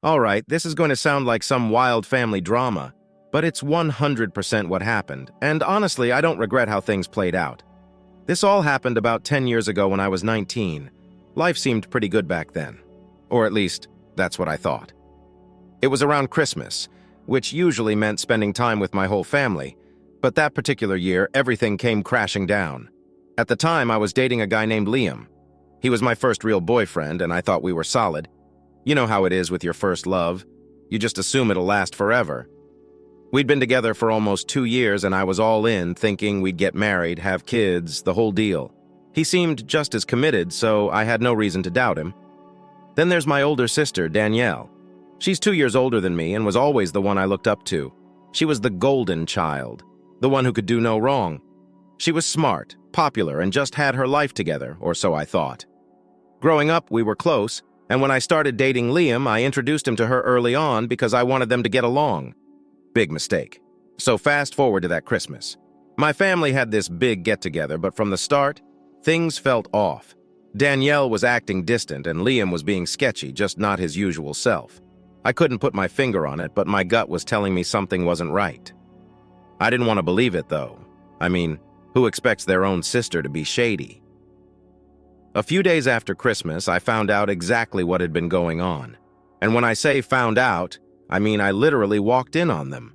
All right, this is going to sound like some wild family drama, but it's 100% what happened, and honestly, I don't regret how things played out. This all happened about 10 years ago when I was 19. Life seemed pretty good back then. Or at least, that's what I thought. It was around Christmas, which usually meant spending time with my whole family, but that particular year, everything came crashing down. At the time, I was dating a guy named Liam. He was my first real boyfriend, and I thought we were solid. You know how it is with your first love. You just assume it'll last forever. We'd been together for almost 2 years, and I was all in, thinking we'd get married, have kids, the whole deal. He seemed just as committed, so I had no reason to doubt him. Then there's my older sister, Danielle. She's 2 years older than me and was always the one I looked up to. She was the golden child, the one who could do no wrong. She was smart, popular, and just had her life together, or so I thought. Growing up, we were close, and when I started dating Liam, I introduced him to her early on because I wanted them to get along. Big mistake. So fast forward to that Christmas. My family had this big get-together, but from the start, things felt off. Danielle was acting distant, and Liam was being sketchy, just not his usual self. I couldn't put my finger on it, but my gut was telling me something wasn't right. I didn't want to believe it, though. I mean, who expects their own sister to be shady? A few days after Christmas, I found out exactly what had been going on. And when I say found out, I mean I literally walked in on them.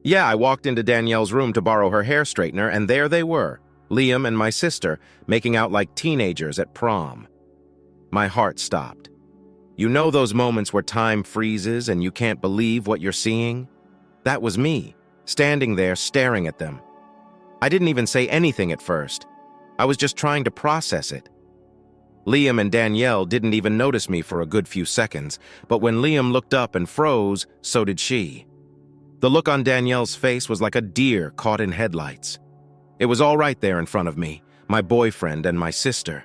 Yeah, I walked into Danielle's room to borrow her hair straightener, and there they were, Liam and my sister, making out like teenagers at prom. My heart stopped. You know those moments where time freezes and you can't believe what you're seeing? That was me, standing there staring at them. I didn't even say anything at first. I was just trying to process it. Liam and Danielle didn't even notice me for a good few seconds, but when Liam looked up and froze, so did she. The look on Danielle's face was like a deer caught in headlights. It was all right there in front of me, my boyfriend and my sister.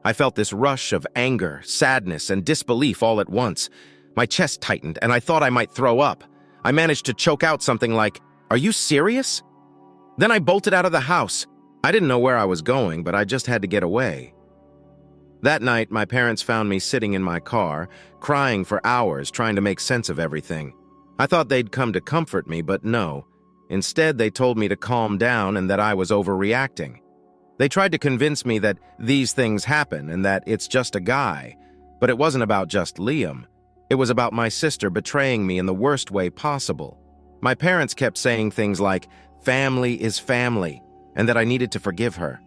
I felt this rush of anger, sadness, and disbelief all at once. My chest tightened, and I thought I might throw up. I managed to choke out something like, "Are you serious?" Then I bolted out of the house. I didn't know where I was going, but I just had to get away. That night, my parents found me sitting in my car, crying for hours, trying to make sense of everything. I thought they'd come to comfort me, but no. Instead, they told me to calm down and that I was overreacting. They tried to convince me that these things happen and that it's just a guy, but it wasn't about just Liam. It was about my sister betraying me in the worst way possible. My parents kept saying things like, "Family is family," and that I needed to forgive her.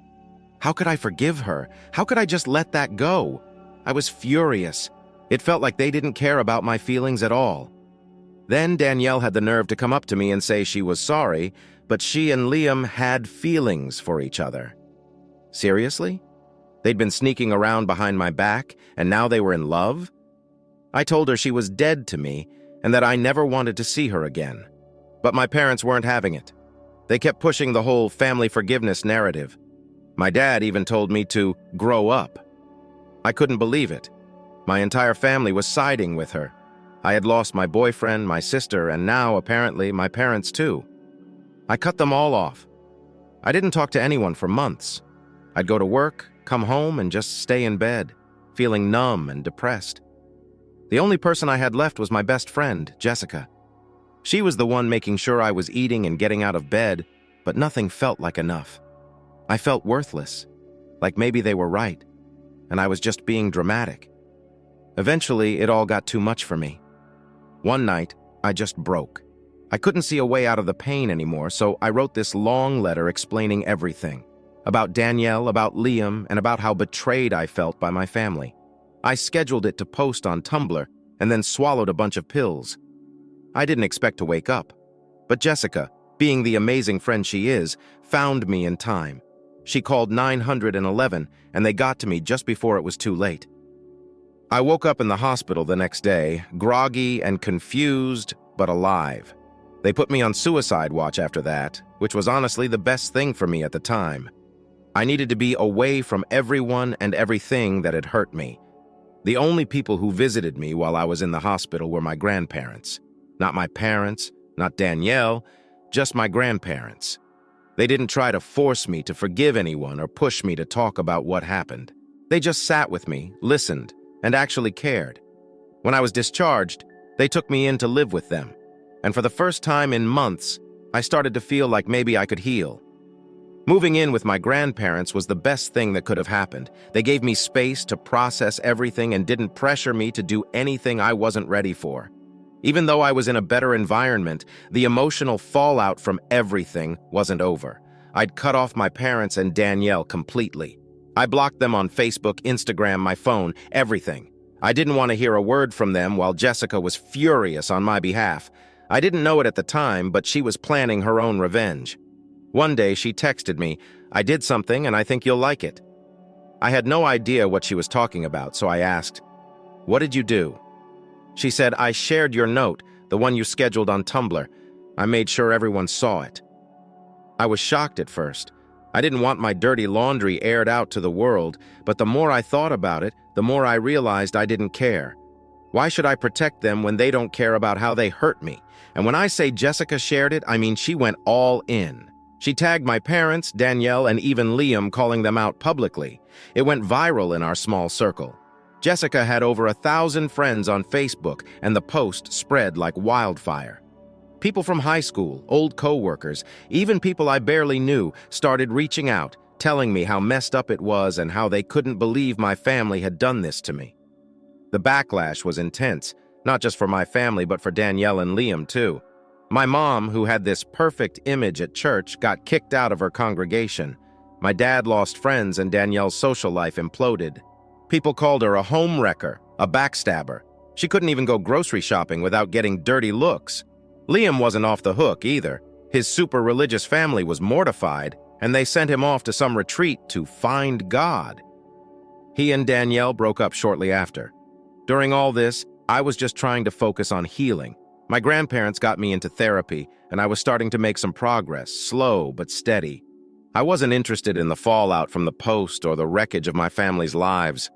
How could I forgive her? How could I just let that go? I was furious. It felt like they didn't care about my feelings at all. Then Danielle had the nerve to come up to me and say she was sorry, but she and Liam had feelings for each other. Seriously? They'd been sneaking around behind my back, and now they were in love? I told her she was dead to me and that I never wanted to see her again. But my parents weren't having it. They kept pushing the whole family forgiveness narrative. My dad even told me to grow up. I couldn't believe it. My entire family was siding with her. I had lost my boyfriend, my sister, and now, apparently, my parents too. I cut them all off. I didn't talk to anyone for months. I'd go to work, come home, and just stay in bed, feeling numb and depressed. The only person I had left was my best friend, Jessica. She was the one making sure I was eating and getting out of bed, but nothing felt like enough. I felt worthless, like maybe they were right, and I was just being dramatic. Eventually, it all got too much for me. One night, I just broke. I couldn't see a way out of the pain anymore, so I wrote this long letter explaining everything. About Danielle, about Liam, and about how betrayed I felt by my family. I scheduled it to post on Tumblr, and then swallowed a bunch of pills. I didn't expect to wake up, but Jessica, being the amazing friend she is, found me in time. She called 911, and they got to me just before it was too late. I woke up in the hospital the next day, groggy and confused, but alive. They put me on suicide watch after that, which was honestly the best thing for me at the time. I needed to be away from everyone and everything that had hurt me. The only people who visited me while I was in the hospital were my grandparents. Not my parents, not Danielle, just my grandparents. They didn't try to force me to forgive anyone or push me to talk about what happened. They just sat with me, listened, and actually cared. When I was discharged, They took me in to live with them, and for the first time in months, I started to feel like maybe I could heal. Moving in with my grandparents was the best thing that could have happened. They gave me space to process everything and didn't pressure me to do anything I wasn't ready for. Even though I was in a better environment, the emotional fallout from everything wasn't over. I'd cut off my parents and Danielle completely. I blocked them on Facebook, Instagram, my phone, everything. I didn't want to hear a word from them while Jessica was furious on my behalf. I didn't know it at the time, but she was planning her own revenge. One day, she texted me, "I did something and I think you'll like it." I had no idea what she was talking about, so I asked, "What did you do?" She said, "I shared your note, the one you scheduled on Tumblr. I made sure everyone saw it." I was shocked at first. I didn't want my dirty laundry aired out to the world, but the more I thought about it, the more I realized I didn't care. Why should I protect them when they don't care about how they hurt me? And when I say Jessica shared it, I mean she went all in. She tagged my parents, Danielle, and even Liam, calling them out publicly. It went viral in our small circle. Jessica had over 1,000 friends on Facebook, and the post spread like wildfire. People from high school, old co-workers, even people I barely knew, started reaching out, telling me how messed up it was and how they couldn't believe my family had done this to me. The backlash was intense, not just for my family, but for Danielle and Liam, too. My mom, who had this perfect image at church, got kicked out of her congregation. My dad lost friends and Danielle's social life imploded. People called her a home wrecker, a backstabber. She couldn't even go grocery shopping without getting dirty looks. Liam wasn't off the hook either. His super religious family was mortified, and they sent him off to some retreat to find God. He and Danielle broke up shortly after. During all this, I was just trying to focus on healing. My grandparents got me into therapy, and I was starting to make some progress, slow but steady. I wasn't interested in the fallout from the post or the wreckage of my family's lives.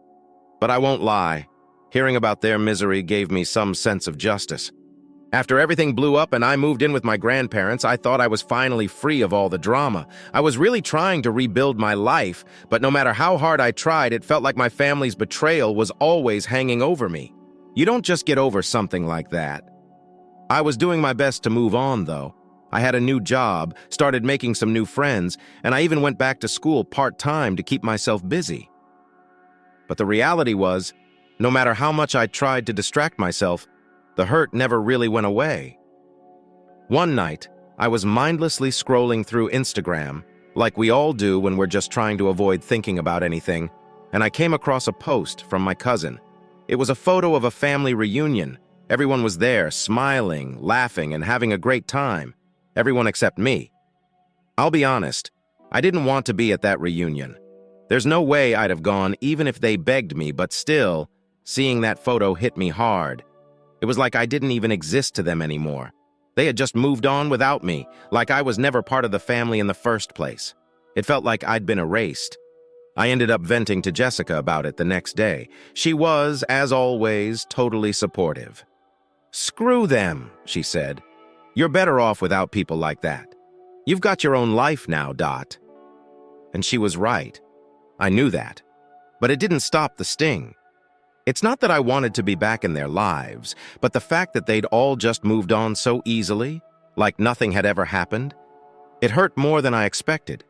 But I won't lie, hearing about their misery gave me some sense of justice. After everything blew up and I moved in with my grandparents, I thought I was finally free of all the drama. I was really trying to rebuild my life, but no matter how hard I tried, it felt like my family's betrayal was always hanging over me. You don't just get over something like that. I was doing my best to move on, though. I had a new job, started making some new friends, and I even went back to school part-time to keep myself busy. But the reality was, no matter how much I tried to distract myself, the hurt never really went away. One night, I was mindlessly scrolling through Instagram, like we all do when we're just trying to avoid thinking about anything, and I came across a post from my cousin. It was a photo of a family reunion. Everyone was there, smiling, laughing, and having a great time. Everyone except me. I'll be honest, I didn't want to be at that reunion. There's no way I'd have gone even if they begged me, but still, seeing that photo hit me hard. It was like I didn't even exist to them anymore. They had just moved on without me, like I was never part of the family in the first place. It felt like I'd been erased. I ended up venting to Jessica about it the next day. She was, as always, totally supportive. "Screw them," she said. "You're better off without people like that. You've got your own life now, Dot." And she was right. I knew that. But it didn't stop the sting. It's not that I wanted to be back in their lives, but the fact that they'd all just moved on so easily, like nothing had ever happened, it hurt more than I expected.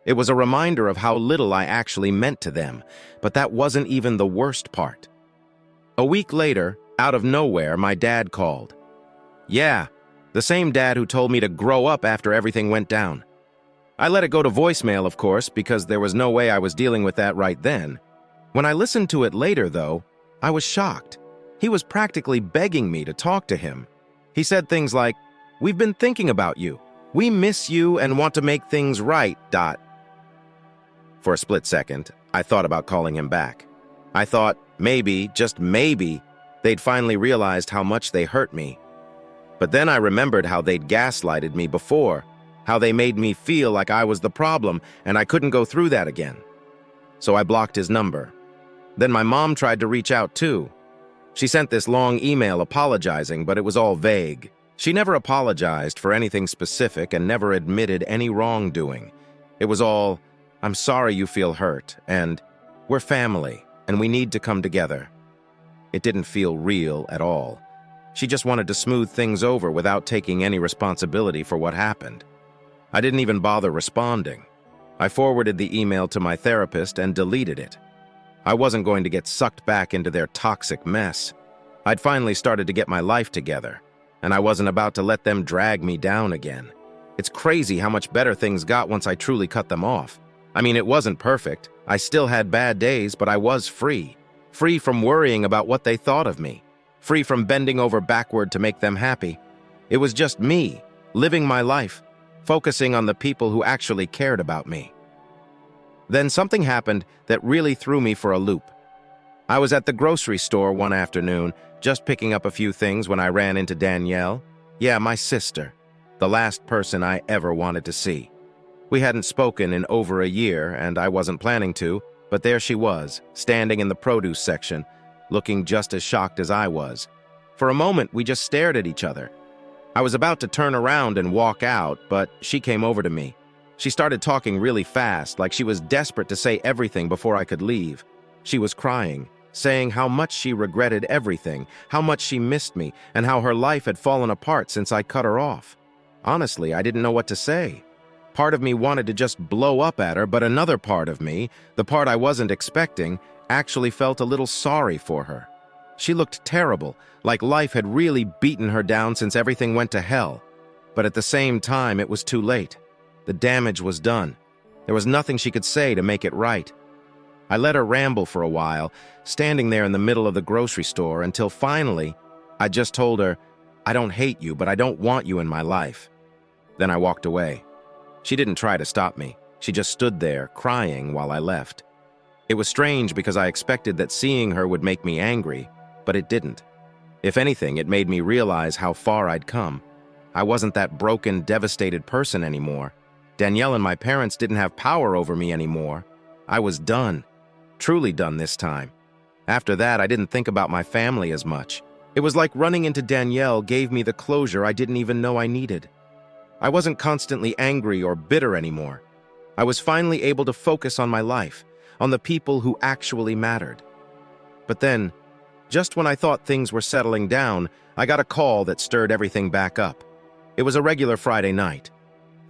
It was a reminder of how little I actually meant to them, but that wasn't even the worst part. A week later, out of nowhere, my dad called. Yeah, the same dad who told me to grow up after everything went down. I let it go to voicemail, of course, because there was no way I was dealing with that right then. When I listened to it later, though, I was shocked. He was practically begging me to talk to him. He said things like, "We've been thinking about you. We miss you and want to make things right, Dot." For a split second, I thought about calling him back. I thought, maybe, just maybe, they'd finally realized how much they hurt me. But then I remembered how they'd gaslighted me before, how they made me feel like I was the problem and I couldn't go through that again. So I blocked his number. Then my mom tried to reach out too. She sent this long email apologizing, but it was all vague. She never apologized for anything specific and never admitted any wrongdoing. It was all, "I'm sorry you feel hurt," and "We're family, and we need to come together." It didn't feel real at all. She just wanted to smooth things over without taking any responsibility for what happened. I didn't even bother responding. I forwarded the email to my therapist and deleted it. I wasn't going to get sucked back into their toxic mess. I'd finally started to get my life together, and I wasn't about to let them drag me down again. It's crazy how much better things got once I truly cut them off. I mean, it wasn't perfect. I still had bad days, but I was free. Free from worrying about what they thought of me. Free from bending over backward to make them happy. It was just me, living my life, focusing on the people who actually cared about me. Then something happened that really threw me for a loop. I was at the grocery store one afternoon, just picking up a few things when I ran into Danielle. Yeah, my sister, the last person I ever wanted to see. We hadn't spoken in over a year, and I wasn't planning to, but there she was, standing in the produce section, looking just as shocked as I was. For a moment, we just stared at each other. I was about to turn around and walk out, but she came over to me. She started talking really fast, like she was desperate to say everything before I could leave. She was crying, saying how much she regretted everything, how much she missed me, and how her life had fallen apart since I cut her off. Honestly, I didn't know what to say. Part of me wanted to just blow up at her, but another part of me, the part I wasn't expecting, actually felt a little sorry for her. She looked terrible, like life had really beaten her down since everything went to hell. But at the same time, it was too late. The damage was done. There was nothing she could say to make it right. I let her ramble for a while, standing there in the middle of the grocery store, until finally, I just told her, "I don't hate you, but I don't want you in my life." Then I walked away. She didn't try to stop me. She just stood there, crying while I left. It was strange because I expected that seeing her would make me angry, but it didn't. If anything, it made me realize how far I'd come. I wasn't that broken, devastated person anymore. Danielle and my parents didn't have power over me anymore. I was done. Truly done this time. After that, I didn't think about my family as much. It was like running into Danielle gave me the closure I didn't even know I needed. I wasn't constantly angry or bitter anymore. I was finally able to focus on my life, on the people who actually mattered. But then, just when I thought things were settling down, I got a call that stirred everything back up. It was a regular Friday night.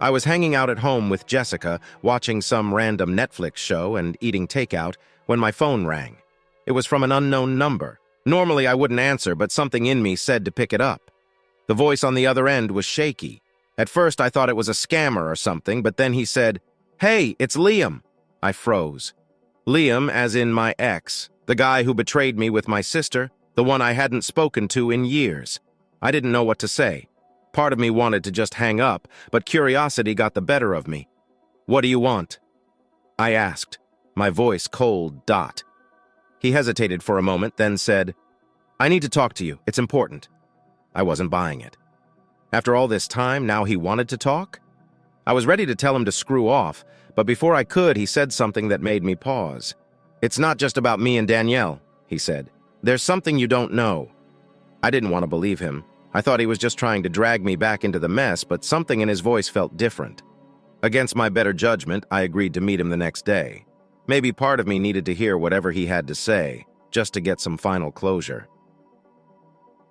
I was hanging out at home with Jessica, watching some random Netflix show and eating takeout, when my phone rang. It was from an unknown number. Normally I wouldn't answer, but something in me said to pick it up. The voice on the other end was shaky. At first I thought it was a scammer or something, but then he said, "Hey, it's Liam." I froze. Liam, as in my ex, the guy who betrayed me with my sister, the one I hadn't spoken to in years. I didn't know what to say. Part of me wanted to just hang up, but curiosity got the better of me. "What do you want?" I asked, my voice cold. He hesitated for a moment, then said, "I need to talk to you. It's important." I wasn't buying it. After all this time, now he wanted to talk? I was ready to tell him to screw off, but before I could, he said something that made me pause. "It's not just about me and Danielle," he said. "There's something you don't know." I didn't want to believe him. I thought he was just trying to drag me back into the mess, but something in his voice felt different. Against my better judgment, I agreed to meet him the next day. Maybe part of me needed to hear whatever he had to say, just to get some final closure.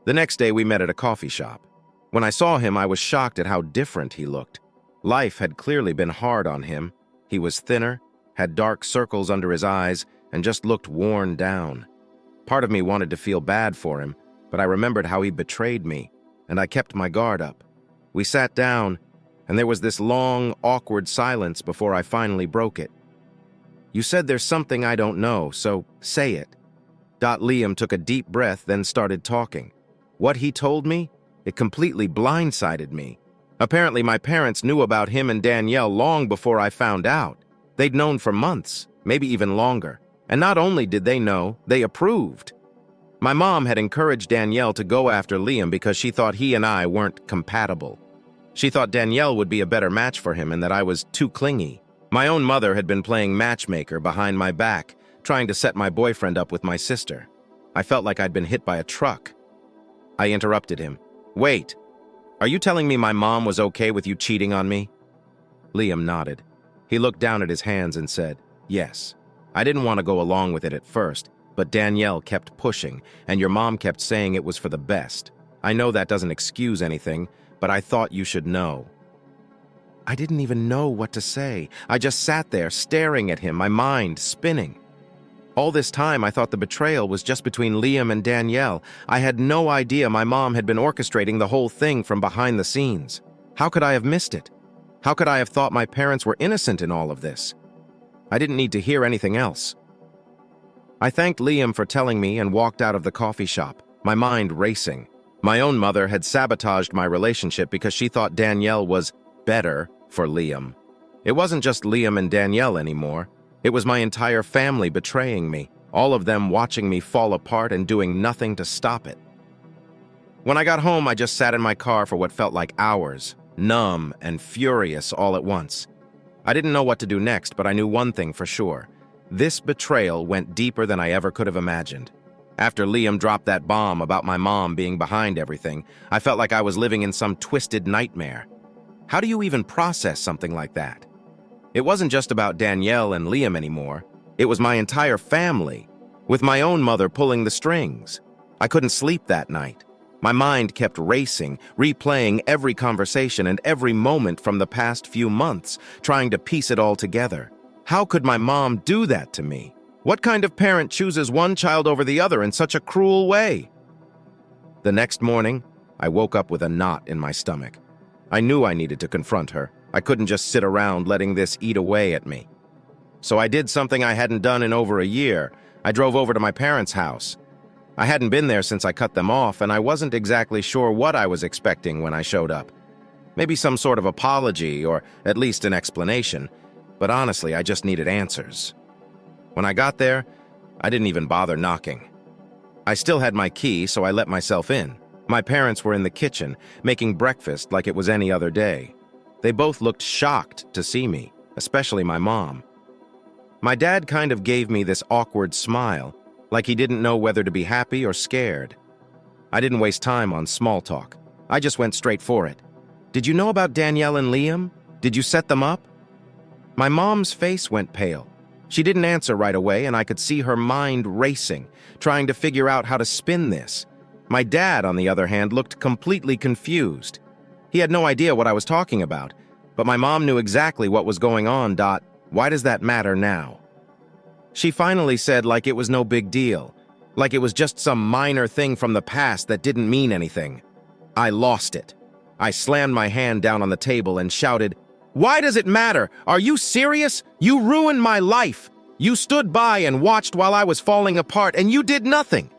The next day we met at a coffee shop. When I saw him, I was shocked at how different he looked. Life had clearly been hard on him. He was thinner, had dark circles under his eyes, and just looked worn down. Part of me wanted to feel bad for him, but I remembered how he betrayed me, and I kept my guard up. We sat down, and there was this long, awkward silence before I finally broke it. "You said there's something I don't know, so say it." Liam took a deep breath, then started talking. What he told me, it completely blindsided me. Apparently, my parents knew about him and Danielle long before I found out. They'd known for months, maybe even longer. And not only did they know, they approved. My mom had encouraged Danielle to go after Liam because she thought he and I weren't compatible. She thought Danielle would be a better match for him and that I was too clingy. My own mother had been playing matchmaker behind my back, trying to set my boyfriend up with my sister. I felt like I'd been hit by a truck. I interrupted him. "Wait, are you telling me my mom was okay with you cheating on me?" Liam nodded. He looked down at his hands and said, "Yes. I didn't want to go along with it at first, but Danielle kept pushing, and your mom kept saying it was for the best. I know that doesn't excuse anything, but I thought you should know." I didn't even know what to say. I just sat there, staring at him, my mind spinning. All this time, I thought the betrayal was just between Liam and Danielle. I had no idea my mom had been orchestrating the whole thing from behind the scenes. How could I have missed it? How could I have thought my parents were innocent in all of this? I didn't need to hear anything else. I thanked Liam for telling me and walked out of the coffee shop, my mind racing. My own mother had sabotaged my relationship because she thought Danielle was better for Liam. It wasn't just Liam and Danielle anymore. It was my entire family betraying me, all of them watching me fall apart and doing nothing to stop it. When I got home, I just sat in my car for what felt like hours, numb and furious all at once. I didn't know what to do next, but I knew one thing for sure. This betrayal went deeper than I ever could have imagined. After Liam dropped that bomb about my mom being behind everything, I felt like I was living in some twisted nightmare. How do you even process something like that? It wasn't just about Danielle and Liam anymore. It was my entire family, with my own mother pulling the strings. I couldn't sleep that night. My mind kept racing, replaying every conversation and every moment from the past few months, trying to piece it all together. How could my mom do that to me? What kind of parent chooses one child over the other in such a cruel way? The next morning, I woke up with a knot in my stomach. I knew I needed to confront her. I couldn't just sit around letting this eat away at me. So I did something I hadn't done in over a year. I drove over to my parents' house. I hadn't been there since I cut them off, and I wasn't exactly sure what I was expecting when I showed up. Maybe some sort of apology, or at least an explanation. But honestly, I just needed answers. When I got there, I didn't even bother knocking. I still had my key, so I let myself in. My parents were in the kitchen, making breakfast like it was any other day. They both looked shocked to see me, especially my mom. My dad kind of gave me this awkward smile, like he didn't know whether to be happy or scared. I didn't waste time on small talk. I just went straight for it. "Did you know about Danielle and Liam? Did you set them up?" My mom's face went pale. She didn't answer right away, and I could see her mind racing, trying to figure out how to spin this. My dad, on the other hand, looked completely confused. He had no idea what I was talking about, but my mom knew exactly what was going on. Why does that matter now? She finally said like it was no big deal, like it was just some minor thing from the past that didn't mean anything. I lost it. I slammed my hand down on the table and shouted, "Why does it matter? Are you serious? You ruined my life. You stood by and watched while I was falling apart, and you did nothing.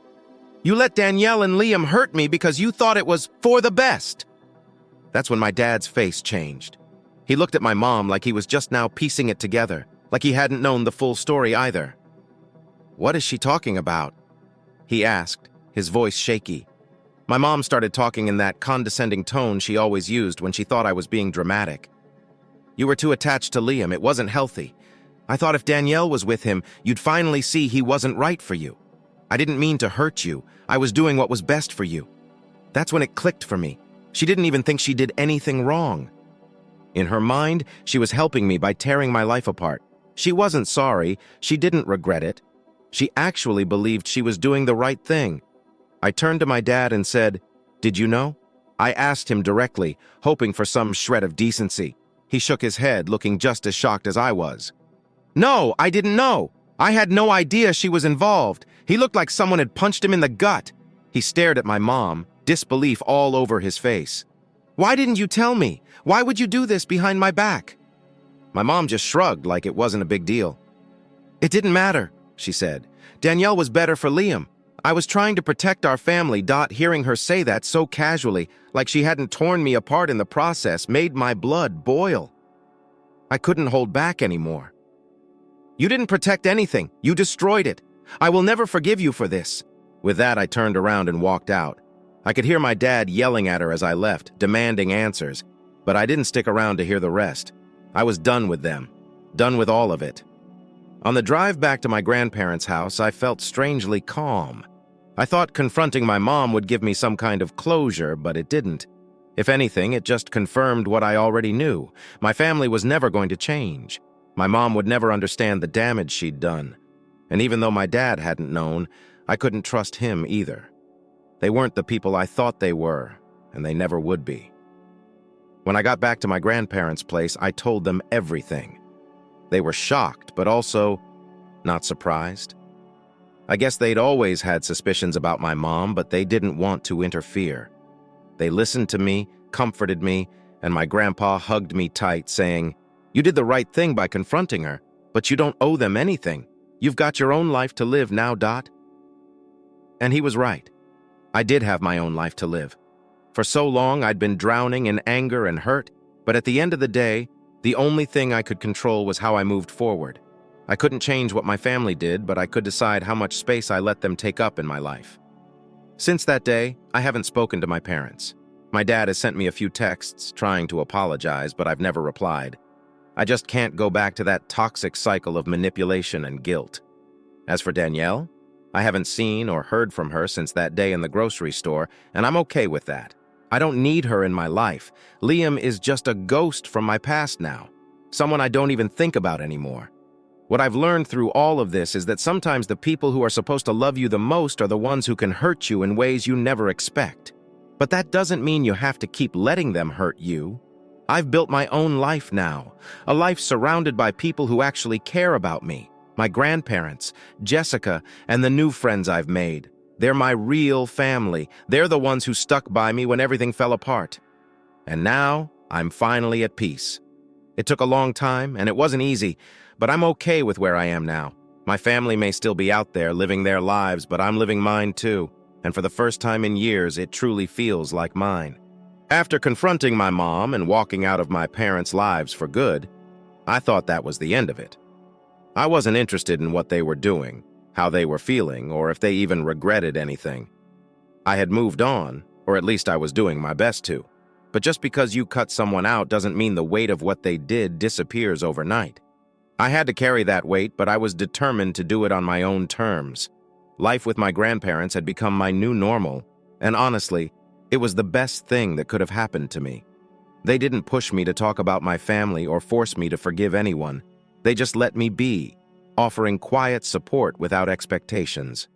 You let Danielle and Liam hurt me because you thought it was for the best." That's when my dad's face changed. He looked at my mom like he was just now piecing it together, like he hadn't known the full story either. "What is she talking about?" he asked, his voice shaky. My mom started talking in that condescending tone she always used when she thought I was being dramatic. "You were too attached to Liam. It wasn't healthy. I thought if Danielle was with him, you'd finally see he wasn't right for you. I didn't mean to hurt you. I was doing what was best for you." That's when it clicked for me. She didn't even think she did anything wrong. In her mind, she was helping me by tearing my life apart. She wasn't sorry. She didn't regret it. She actually believed she was doing the right thing. I turned to my dad and said, "Did you know?" I asked him directly, hoping for some shred of decency. He shook his head, looking just as shocked as I was. "No, I didn't know. I had no idea she was involved. He looked like someone had punched him in the gut." He stared at my mom, disbelief all over his face. "Why didn't you tell me? Why would you do this behind my back?" My mom just shrugged like it wasn't a big deal. "It didn't matter," she said. "Danielle was better for Liam. I was trying to protect our family." Hearing her say that so casually, like she hadn't torn me apart in the process, made my blood boil. I couldn't hold back anymore. "You didn't protect anything. You destroyed it. I will never forgive you for this." With that, I turned around and walked out. I could hear my dad yelling at her as I left, demanding answers, but I didn't stick around to hear the rest. I was done with them, done with all of it. On the drive back to my grandparents' house, I felt strangely calm. I thought confronting my mom would give me some kind of closure, but it didn't. If anything, it just confirmed what I already knew. My family was never going to change. My mom would never understand the damage she'd done. And even though my dad hadn't known, I couldn't trust him either. They weren't the people I thought they were, and they never would be. When I got back to my grandparents' place, I told them everything. They were shocked, but also not surprised. I guess they'd always had suspicions about my mom, but they didn't want to interfere. They listened to me, comforted me, and my grandpa hugged me tight, saying, "You did the right thing by confronting her, but you don't owe them anything. You've got your own life to live now, Dot." And he was right. I did have my own life to live. For so long, I'd been drowning in anger and hurt, but at the end of the day, the only thing I could control was how I moved forward. I couldn't change what my family did, but I could decide how much space I let them take up in my life. Since that day, I haven't spoken to my parents. My dad has sent me a few texts trying to apologize, but I've never replied. I just can't go back to that toxic cycle of manipulation and guilt. As for Danielle, I haven't seen or heard from her since that day in the grocery store, and I'm okay with that. I don't need her in my life. Liam is just a ghost from my past now, someone I don't even think about anymore. What I've learned through all of this is that sometimes the people who are supposed to love you the most are the ones who can hurt you in ways you never expect. But that doesn't mean you have to keep letting them hurt you. I've built my own life now, a life surrounded by people who actually care about me. My grandparents, Jessica, and the new friends I've made. They're my real family. They're the ones who stuck by me when everything fell apart. And now, I'm finally at peace. It took a long time, and it wasn't easy, but I'm okay with where I am now. My family may still be out there living their lives, but I'm living mine too. And for the first time in years, it truly feels like mine. After confronting my mom and walking out of my parents' lives for good, I thought that was the end of it. I wasn't interested in what they were doing, how they were feeling, or if they even regretted anything. I had moved on, or at least I was doing my best to. But just because you cut someone out doesn't mean the weight of what they did disappears overnight. I had to carry that weight, but I was determined to do it on my own terms. Life with my grandparents had become my new normal, and honestly, it was the best thing that could have happened to me. They didn't push me to talk about my family or force me to forgive anyone. They just let me be, offering quiet support without expectations.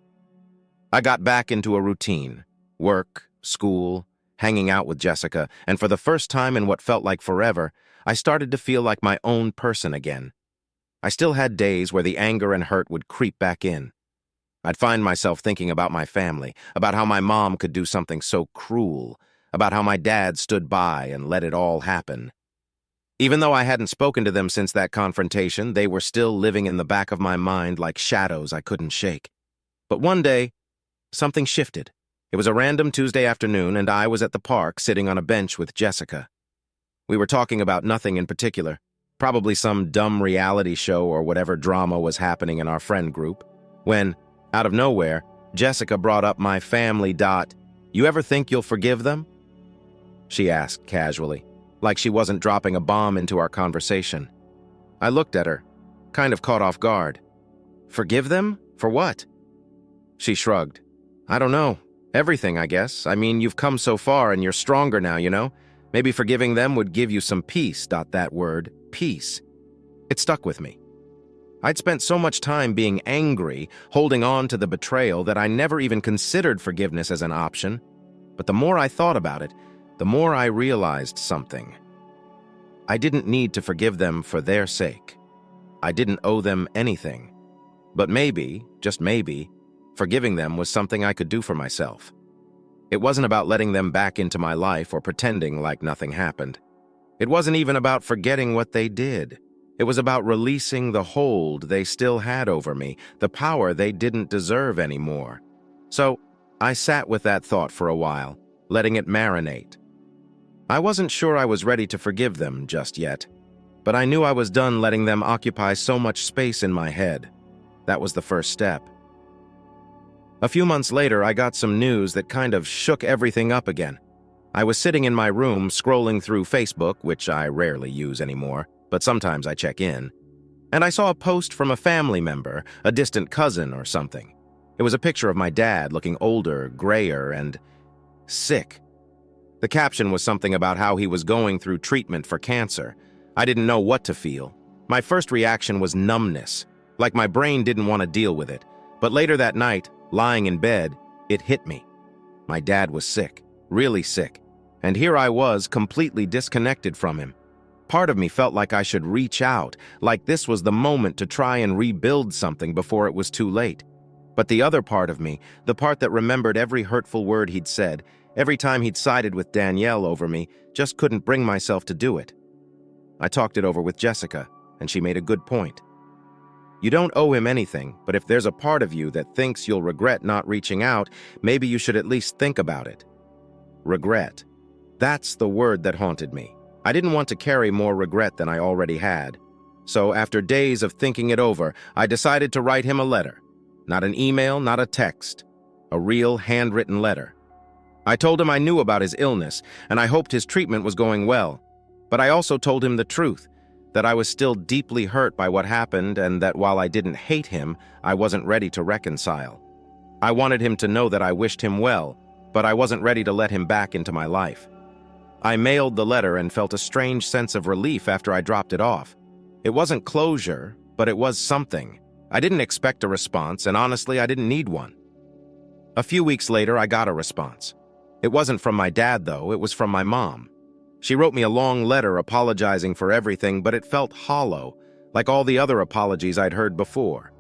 I got back into a routine: work, school, hanging out with Jessica, and for the first time in what felt like forever, I started to feel like my own person again. I still had days where the anger and hurt would creep back in. I'd find myself thinking about my family, about how my mom could do something so cruel, about how my dad stood by and let it all happen. Even though I hadn't spoken to them since that confrontation, they were still living in the back of my mind like shadows I couldn't shake. But one day, something shifted. It was a random Tuesday afternoon, and I was at the park sitting on a bench with Jessica. We were talking about nothing in particular, probably some dumb reality show or whatever drama was happening in our friend group, when, out of nowhere, Jessica brought up my family. "You ever think you'll forgive them?" She asked casually, like she wasn't dropping a bomb into our conversation. I looked at her, kind of caught off guard. "Forgive them? For what?" She shrugged. "I don't know. Everything, I guess. I mean, you've come so far and you're stronger now, you know? Maybe forgiving them would give you some peace. That word, peace. It stuck with me. I'd spent so much time being angry, holding on to the betrayal, that I never even considered forgiveness as an option. But the more I thought about it, the more I realized something. I didn't need to forgive them for their sake. I didn't owe them anything. But maybe, just maybe, forgiving them was something I could do for myself. It wasn't about letting them back into my life or pretending like nothing happened. It wasn't even about forgetting what they did. It was about releasing the hold they still had over me, the power they didn't deserve anymore. So I sat with that thought for a while, letting it marinate. I wasn't sure I was ready to forgive them just yet, but I knew I was done letting them occupy so much space in my head. That was the first step. A few months later, I got some news that kind of shook everything up again. I was sitting in my room scrolling through Facebook, which I rarely use anymore, but sometimes I check in, and I saw a post from a family member, a distant cousin or something. It was a picture of my dad looking older, grayer, and sick. The caption was something about how he was going through treatment for cancer. I didn't know what to feel. My first reaction was numbness, like my brain didn't want to deal with it. But later that night, lying in bed, it hit me. My dad was sick, really sick, and here I was completely disconnected from him. Part of me felt like I should reach out, like this was the moment to try and rebuild something before it was too late. But the other part of me, the part that remembered every hurtful word he'd said, every time he'd sided with Danielle over me, just couldn't bring myself to do it. I talked it over with Jessica, and she made a good point. You don't owe him anything, but if there's a part of you that thinks you'll regret not reaching out, maybe you should at least think about it. Regret. That's the word that haunted me. I didn't want to carry more regret than I already had. So after days of thinking it over, I decided to write him a letter. Not an email, not a text. A real handwritten letter. I told him I knew about his illness, and I hoped his treatment was going well. But I also told him the truth, that I was still deeply hurt by what happened and that while I didn't hate him, I wasn't ready to reconcile. I wanted him to know that I wished him well, but I wasn't ready to let him back into my life. I mailed the letter and felt a strange sense of relief after I dropped it off. It wasn't closure, but it was something. I didn't expect a response, and honestly, I didn't need one. A few weeks later, I got a response. It wasn't from my dad, though, it was from my mom. She wrote me a long letter apologizing for everything, but it felt hollow, like all the other apologies I'd heard before.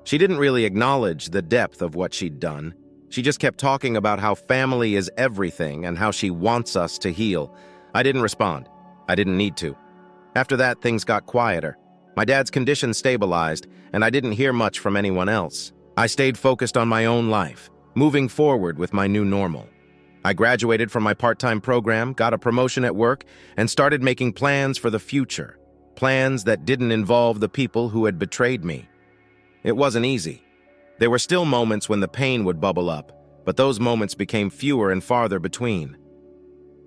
She didn't really acknowledge the depth of what she'd done. She just kept talking about how family is everything and how she wants us to heal. I didn't respond. I didn't need to. After that, things got quieter. My dad's condition stabilized, and I didn't hear much from anyone else. I stayed focused on my own life, moving forward with my new normal. I graduated from my part-time program, got a promotion at work, and started making plans for the future. Plans that didn't involve the people who had betrayed me. It wasn't easy. There were still moments when the pain would bubble up, but those moments became fewer and farther between.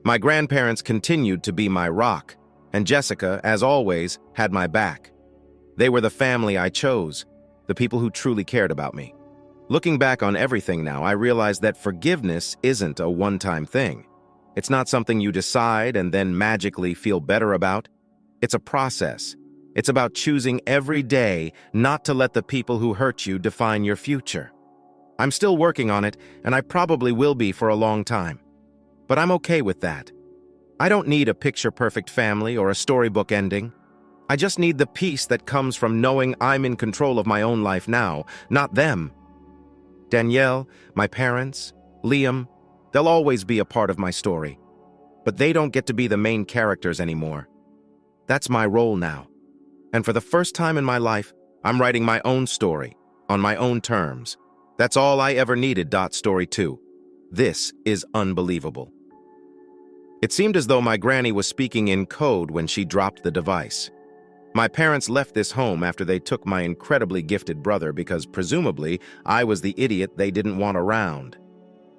My grandparents continued to be my rock, and Jessica, as always, had my back. They were the family I chose, the people who truly cared about me. Looking back on everything now, I realize that forgiveness isn't a one-time thing. It's not something you decide and then magically feel better about. It's a process. It's about choosing every day not to let the people who hurt you define your future. I'm still working on it, and I probably will be for a long time. But I'm okay with that. I don't need a picture-perfect family or a storybook ending. I just need the peace that comes from knowing I'm in control of my own life now, not them. Danielle, my parents, Liam, they'll always be a part of my story. But they don't get to be the main characters anymore. That's my role now. And for the first time in my life, I'm writing my own story, on my own terms. That's all I ever needed. Story 2. This is unbelievable. It seemed as though my granny was speaking in code when she dropped the device. My parents left this home after they took my incredibly gifted brother because presumably I was the idiot they didn't want around.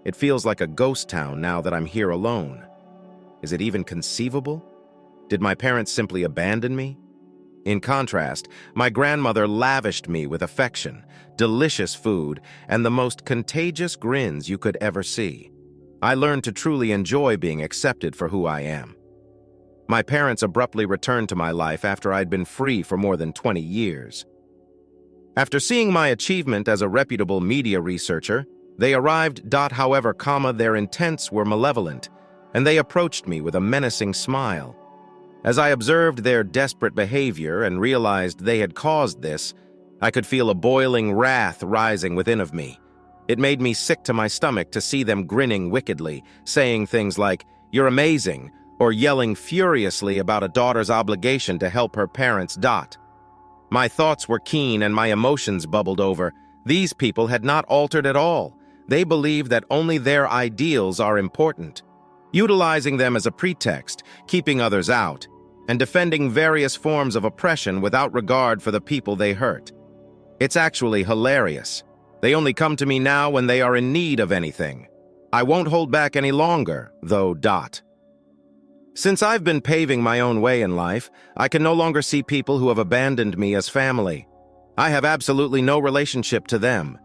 It feels like a ghost town now that I'm here alone. Is it even conceivable? Did my parents simply abandon me? In contrast, my grandmother lavished me with affection, delicious food, and the most contagious grins you could ever see. I learned to truly enjoy being accepted for who I am. My parents abruptly returned to my life after I'd been free for more than 20 years. After seeing my achievement as a reputable media researcher, they arrived. However, their intents were malevolent, and they approached me with a menacing smile. As I observed their desperate behavior and realized they had caused this, I could feel a boiling wrath rising within of me. It made me sick to my stomach to see them grinning wickedly, saying things like, "You're amazing," or yelling furiously about a daughter's obligation to help her parents. My thoughts were keen and my emotions bubbled over. These people had not altered at all. They believe that only their ideals are important, utilizing them as a pretext, keeping others out, and defending various forms of oppression without regard for the people they hurt. It's actually hilarious. They only come to me now when they are in need of anything. I won't hold back any longer, though. Since I've been paving my own way in life, I can no longer see people who have abandoned me as family. I have absolutely no relationship to them.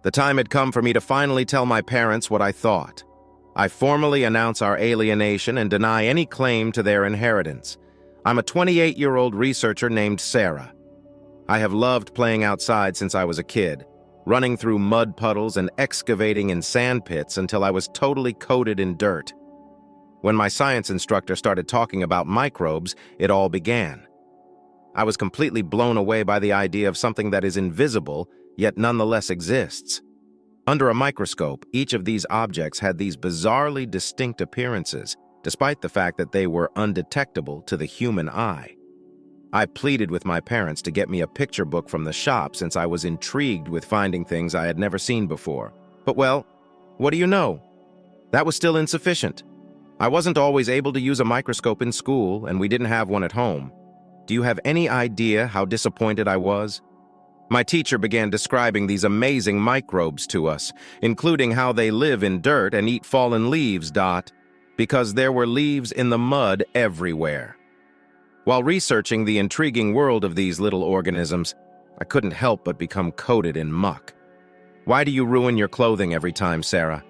The time had come for me to finally tell my parents what I thought. I formally announce our alienation and deny any claim to their inheritance. I'm a 28-year-old researcher named Sarah. I have loved playing outside since I was a kid. running through mud puddles and excavating in sand pits until I was totally coated in dirt. When my science instructor started talking about microbes, it all began. I was completely blown away by the idea of something that is invisible, yet nonetheless exists. Under a microscope, each of these objects had these bizarrely distinct appearances, despite the fact that they were undetectable to the human eye. I pleaded with my parents to get me a picture book from the shop since I was intrigued with finding things I had never seen before. But well, what do you know? That was still insufficient. I wasn't always able to use a microscope in school, and we didn't have one at home. Do you have any idea how disappointed I was? My teacher began describing these amazing microbes to us, including how they live in dirt and eat fallen leaves, because there were leaves in the mud everywhere. While researching the intriguing world of these little organisms, I couldn't help but become coated in muck. Why do you ruin your clothing every time, Sarah?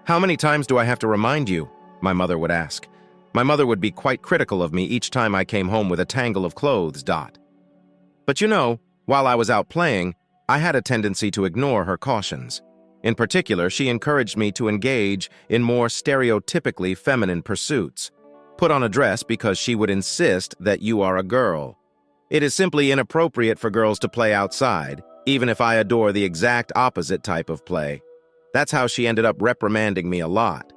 How many times do I have to remind you? My mother would ask. My mother would be quite critical of me each time I came home with a tangle of clothes, But you know, while I was out playing, I had a tendency to ignore her cautions. In particular, she encouraged me to engage in more stereotypically feminine pursuits. Put on a dress because she would insist that you are a girl. It is simply inappropriate for girls to play outside, even if I adore the exact opposite type of play. That's how she ended up reprimanding me a lot.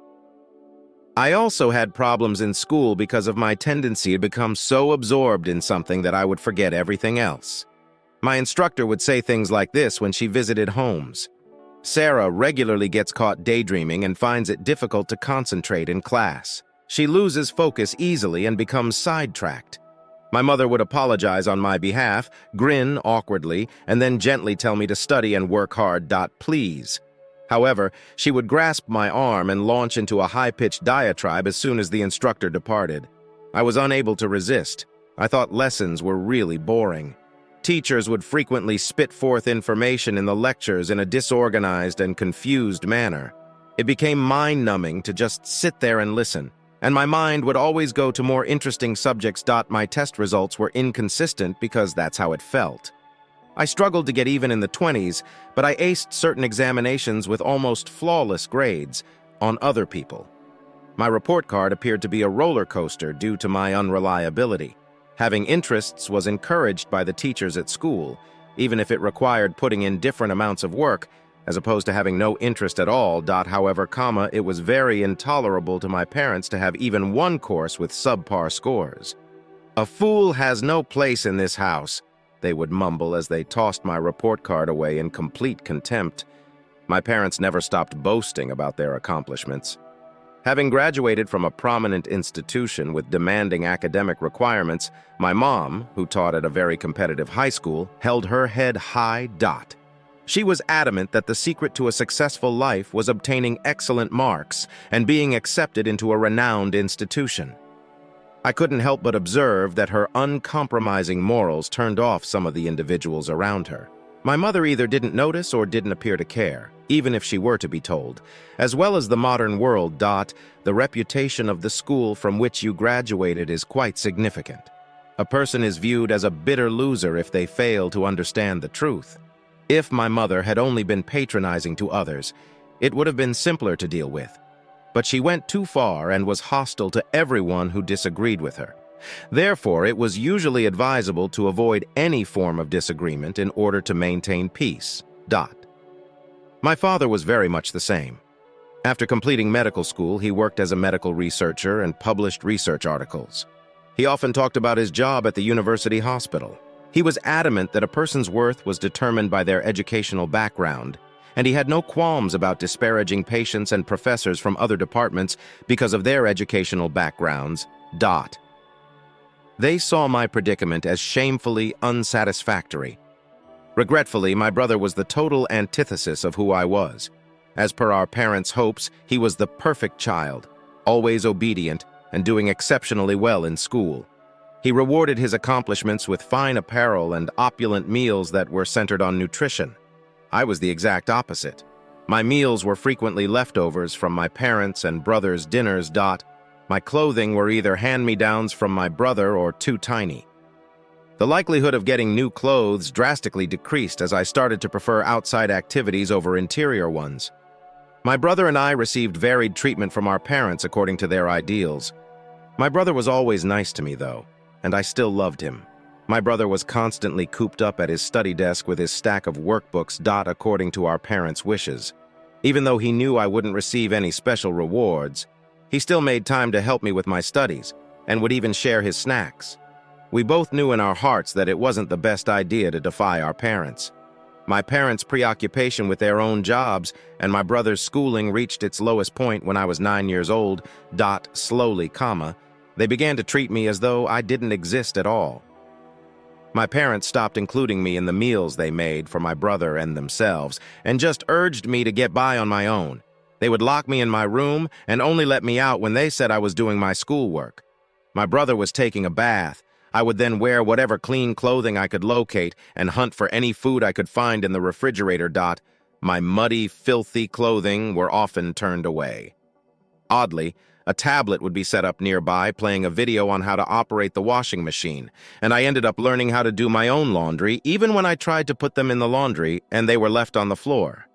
I also had problems in school because of my tendency to become so absorbed in something that I would forget everything else. My instructor would say things like this when she visited homes. Sarah regularly gets caught daydreaming and finds it difficult to concentrate in class. She loses focus easily and becomes sidetracked. My mother would apologize on my behalf, grin awkwardly, and then gently tell me to study and work hard, please. However, she would grasp my arm and launch into a high-pitched diatribe as soon as the instructor departed. I was unable to resist. I thought lessons were really boring. Teachers would frequently spit forth information in the lectures in a disorganized and confused manner. It became mind-numbing to just sit there and listen, and my mind would always go to more interesting subjects. My test results were inconsistent because that's how it felt. I struggled to get even in the 20s, but I aced certain examinations with almost flawless grades on other people. My report card appeared to be a roller coaster due to my unreliability. Having interests was encouraged by the teachers at school, even if it required putting in different amounts of work, as opposed to having no interest at all. However, it was very intolerable to my parents to have even one course with subpar scores. "A fool has no place in this house," they would mumble as they tossed my report card away in complete contempt. My parents never stopped boasting about their accomplishments. Having graduated from a prominent institution with demanding academic requirements, my mom, who taught at a very competitive high school, held her head high. She was adamant that the secret to a successful life was obtaining excellent marks and being accepted into a renowned institution. I couldn't help but observe that her uncompromising morals turned off some of the individuals around her. My mother either didn't notice or didn't appear to care, even if she were to be told. As well as the modern world, the reputation of the school from which you graduated is quite significant. A person is viewed as a bitter loser if they fail to understand the truth. If my mother had only been patronizing to others, it would have been simpler to deal with. But she went too far and was hostile to everyone who disagreed with her. Therefore, it was usually advisable to avoid any form of disagreement in order to maintain peace. My father was very much the same. After completing medical school, he worked as a medical researcher and published research articles. He often talked about his job at the university hospital. He was adamant that a person's worth was determined by their educational background, and he had no qualms about disparaging patients and professors from other departments because of their educational backgrounds. They saw my predicament as shamefully unsatisfactory. Regretfully, my brother was the total antithesis of who I was. As per our parents' hopes, he was the perfect child, always obedient and doing exceptionally well in school. He rewarded his accomplishments with fine apparel and opulent meals that were centered on nutrition. I was the exact opposite. My meals were frequently leftovers from my parents' and brother's dinners. My clothing were either hand-me-downs from my brother or too tiny. The likelihood of getting new clothes drastically decreased as I started to prefer outside activities over interior ones. My brother and I received varied treatment from our parents according to their ideals. My brother was always nice to me, though, and I still loved him. My brother was constantly cooped up at his study desk with his stack of workbooks, according to our parents' wishes. Even though he knew I wouldn't receive any special rewards, he still made time to help me with my studies and would even share his snacks. We both knew in our hearts that it wasn't the best idea to defy our parents. My parents' preoccupation with their own jobs and my brother's schooling reached its lowest point when I was 9 years old, slowly, they began to treat me as though I didn't exist at all. My parents stopped including me in the meals they made for my brother and themselves, and just urged me to get by on my own. They would lock me in my room and only let me out when they said I was doing my schoolwork. My brother was taking a bath. I would then wear whatever clean clothing I could locate and hunt for any food I could find in the refrigerator. My muddy, filthy clothing were often turned away. Oddly, a tablet would be set up nearby, playing a video on how to operate the washing machine, and I ended up learning how to do my own laundry, even when I tried to put them in the laundry and they were left on the floor.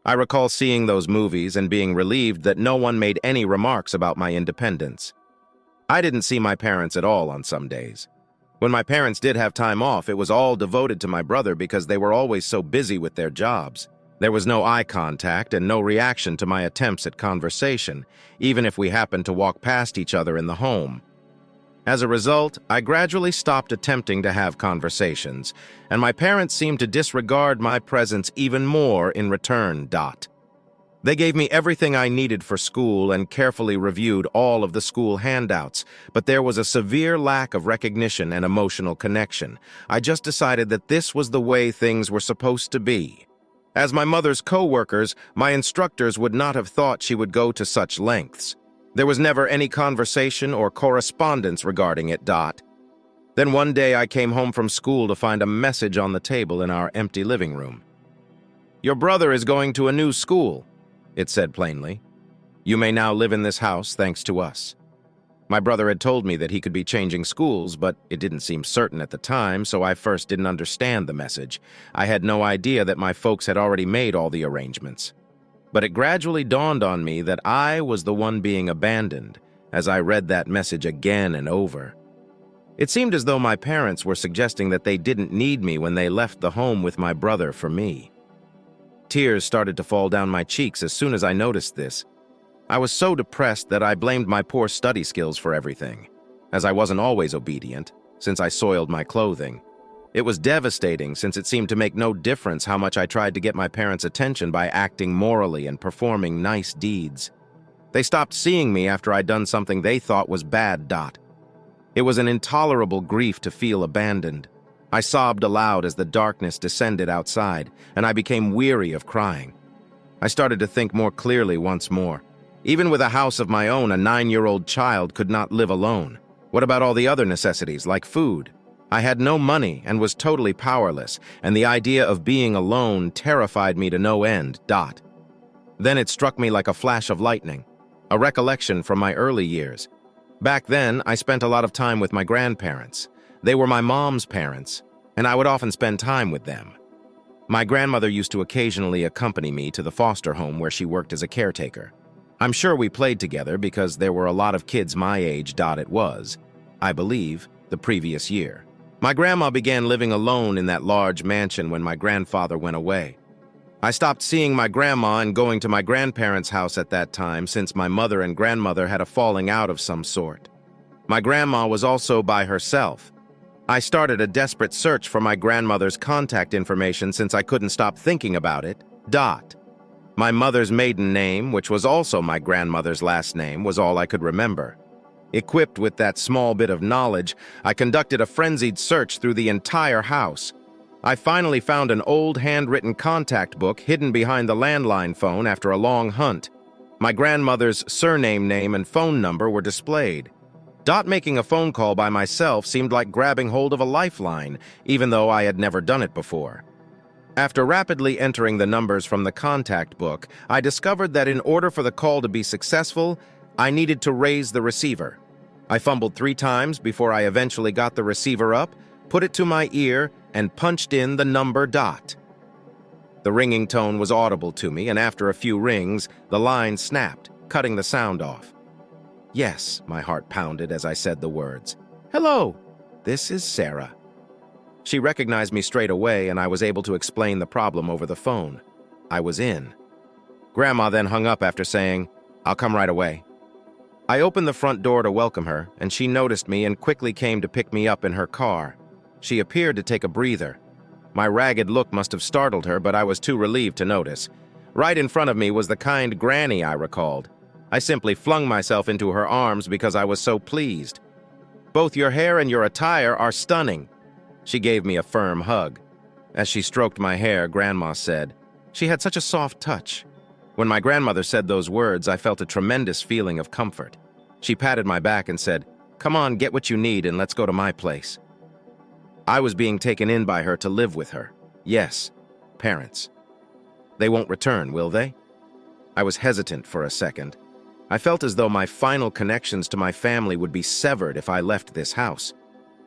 I recall seeing those movies and being relieved that no one made any remarks about my independence. I didn't see my parents at all on some days. When my parents did have time off, it was all devoted to my brother because they were always so busy with their jobs. There was no eye contact and no reaction to my attempts at conversation, even if we happened to walk past each other in the home. As a result, I gradually stopped attempting to have conversations, and my parents seemed to disregard my presence even more in return. They gave me everything I needed for school and carefully reviewed all of the school handouts, but there was a severe lack of recognition and emotional connection. I just decided that this was the way things were supposed to be. As my mother's co-workers, my instructors would not have thought she would go to such lengths. There was never any conversation or correspondence regarding it. Then one day I came home from school to find a message on the table in our empty living room. "Your brother is going to a new school," it said plainly. "You may now live in this house thanks to us." My brother had told me that he could be changing schools, but it didn't seem certain at the time, so I first didn't understand the message. I had no idea that my folks had already made all the arrangements. But it gradually dawned on me that I was the one being abandoned as I read that message again and over. It seemed as though my parents were suggesting that they didn't need me when they left the home with my brother for me. Tears started to fall down my cheeks as soon as I noticed this. I was so depressed that I blamed my poor study skills for everything, as I wasn't always obedient, since I soiled my clothing. It was devastating since it seemed to make no difference how much I tried to get my parents' attention by acting morally and performing nice deeds. They stopped seeing me after I'd done something they thought was bad. It was an intolerable grief to feel abandoned. I sobbed aloud as the darkness descended outside, and I became weary of crying. I started to think more clearly once more. Even with a house of my own, a 9-year-old child could not live alone. What about all the other necessities, like food? I had no money and was totally powerless, and the idea of being alone terrified me to no end. Then it struck me like a flash of lightning, a recollection from my early years. Back then, I spent a lot of time with my grandparents. They were my mom's parents, and I would often spend time with them. My grandmother used to occasionally accompany me to the foster home where she worked as a caretaker. I'm sure we played together because there were a lot of kids my age. It was, I believe, the previous year. My grandma began living alone in that large mansion when my grandfather went away. I stopped seeing my grandma and going to my grandparents' house at that time since my mother and grandmother had a falling out of some sort. My grandma was also by herself. I started a desperate search for my grandmother's contact information since I couldn't stop thinking about it. My mother's maiden name, which was also my grandmother's last name, was all I could remember. Equipped with that small bit of knowledge, I conducted a frenzied search through the entire house. I finally found an old handwritten contact book hidden behind the landline phone after a long hunt. My grandmother's surname name and phone number were displayed. Making a phone call by myself seemed like grabbing hold of a lifeline, even though I had never done it before. After rapidly entering the numbers from the contact book, I discovered that in order for the call to be successful, I needed to raise the receiver. I fumbled 3 times before I eventually got the receiver up, put it to my ear, and punched in the number dot. The ringing tone was audible to me, and after a few rings, the line snapped, cutting the sound off. Yes, my heart pounded as I said the words. Hello, this is Sarah. She recognized me straight away, and I was able to explain the problem over the phone. I was in. Grandma then hung up after saying, I'll come right away. I opened the front door to welcome her, and she noticed me and quickly came to pick me up in her car. She appeared to take a breather. My ragged look must have startled her, but I was too relieved to notice. Right in front of me was the kind granny I recalled. I simply flung myself into her arms because I was so pleased. Both your hair and your attire are stunning. She gave me a firm hug. As she stroked my hair, Grandma said, she had such a soft touch. When my grandmother said those words, I felt a tremendous feeling of comfort. She patted my back and said, come on, get what you need and let's go to my place. I was being taken in by her to live with her. Yes, parents. They won't return, will they? I was hesitant for a second. I felt as though my final connections to my family would be severed if I left this house,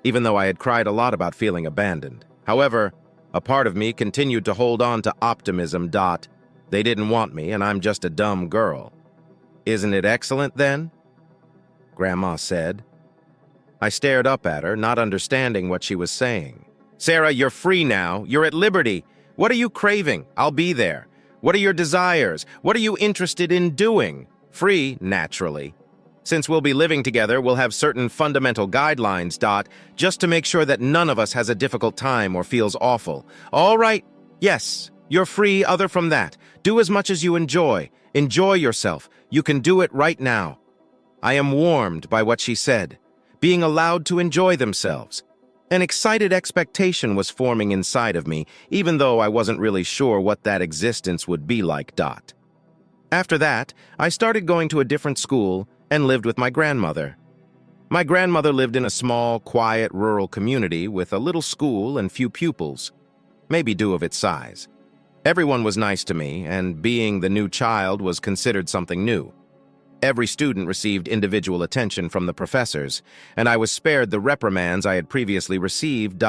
even though I had cried a lot about feeling abandoned. However, a part of me continued to hold on to optimism. They didn't want me, and I'm just a dumb girl. Isn't it excellent, then? Grandma said. I stared up at her, not understanding what she was saying. Sarah, you're free now. You're at liberty. What are you craving? I'll be there. What are your desires? What are you interested in doing? Free, naturally. Since we'll be living together, we'll have certain fundamental guidelines, just to make sure that none of us has a difficult time or feels awful. All right, yes, you're free other from that. Do as much as you enjoy. Enjoy yourself. You can do it right now. I am warmed by what she said, being allowed to enjoy themselves. An excited expectation was forming inside of me, even though I wasn't really sure what that existence would be like. After that, I started going to a different school and lived with my grandmother. My grandmother lived in a small, quiet, rural community with a little school and few pupils, maybe due of its size. Everyone was nice to me, and being the new child was considered something new. Every student received individual attention from the professors, and I was spared the reprimands I had previously received.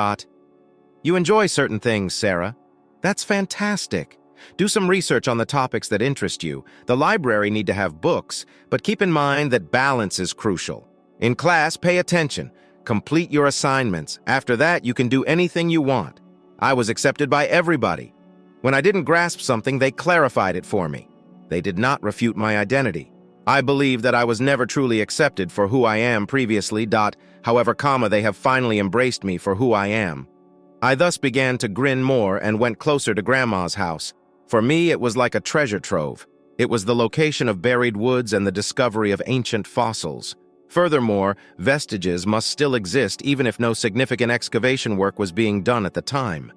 You enjoy certain things, Sarah. That's fantastic. Do some research on the topics that interest you. The library need to have books, but keep in mind that balance is crucial. In class, pay attention. Complete your assignments. After that, you can do anything you want. I was accepted by everybody. When I didn't grasp something, they clarified it for me. They did not refute my identity. I believe that I was never truly accepted for who I am previously. However, they have finally embraced me for who I am. I thus began to grin more and went closer to Grandma's house. For me, it was like a treasure trove. It was the location of buried woods and the discovery of ancient fossils. Furthermore, vestiges must still exist even if no significant excavation work was being done at the time.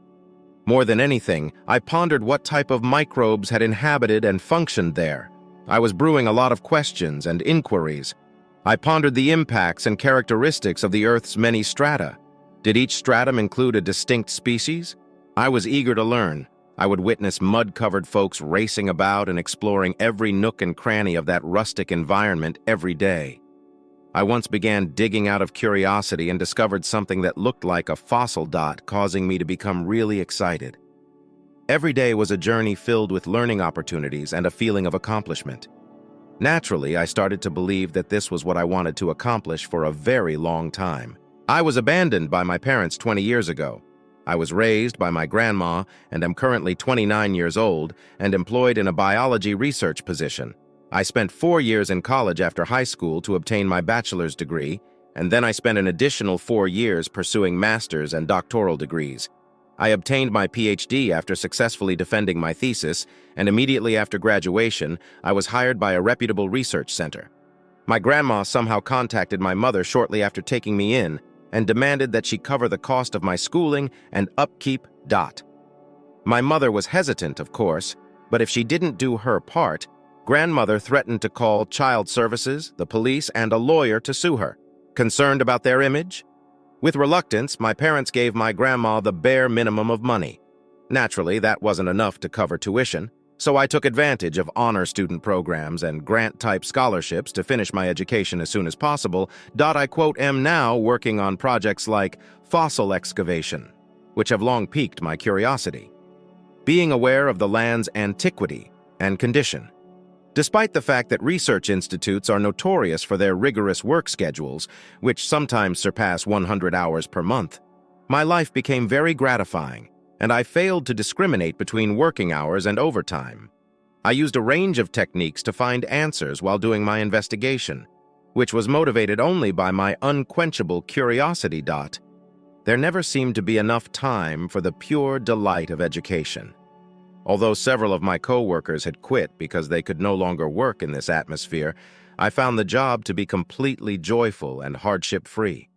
More than anything, I pondered what type of microbes had inhabited and functioned there. I was brewing a lot of questions and inquiries. I pondered the impacts and characteristics of the Earth's many strata. Did each stratum include a distinct species? I was eager to learn. I would witness mud-covered folks racing about and exploring every nook and cranny of that rustic environment every day. I once began digging out of curiosity and discovered something that looked like a fossil, causing me to become really excited. Every day was a journey filled with learning opportunities and a feeling of accomplishment. Naturally, I started to believe that this was what I wanted to accomplish for a very long time. I was abandoned by my parents 20 years ago. I was raised by my grandma and am currently 29 years old and employed in a biology research position. I spent 4 years in college after high school to obtain my bachelor's degree, and then I spent an additional 4 years pursuing master's and doctoral degrees. I obtained my PhD after successfully defending my thesis, and immediately after graduation, I was hired by a reputable research center. My grandma somehow contacted my mother shortly after taking me in and demanded that she cover the cost of my schooling and upkeep. My mother was hesitant, of course, but if she didn't do her part, grandmother threatened to call child services, the police, and a lawyer to sue her. Concerned about their image? With reluctance, my parents gave my grandma the bare minimum of money. Naturally, that wasn't enough to cover tuition. So I took advantage of honor student programs and grant-type scholarships to finish my education as soon as possible. I quote, am now working on projects like fossil excavation, which have long piqued my curiosity. Being aware of the land's antiquity and condition. Despite the fact that research institutes are notorious for their rigorous work schedules, which sometimes surpass 100 hours per month, my life became very gratifying, and I failed to discriminate between working hours and overtime. I used a range of techniques to find answers while doing my investigation, which was motivated only by my unquenchable curiosity. There never seemed to be enough time for the pure delight of education. Although several of my co-workers had quit because they could no longer work in this atmosphere, I found the job to be completely joyful and hardship-free.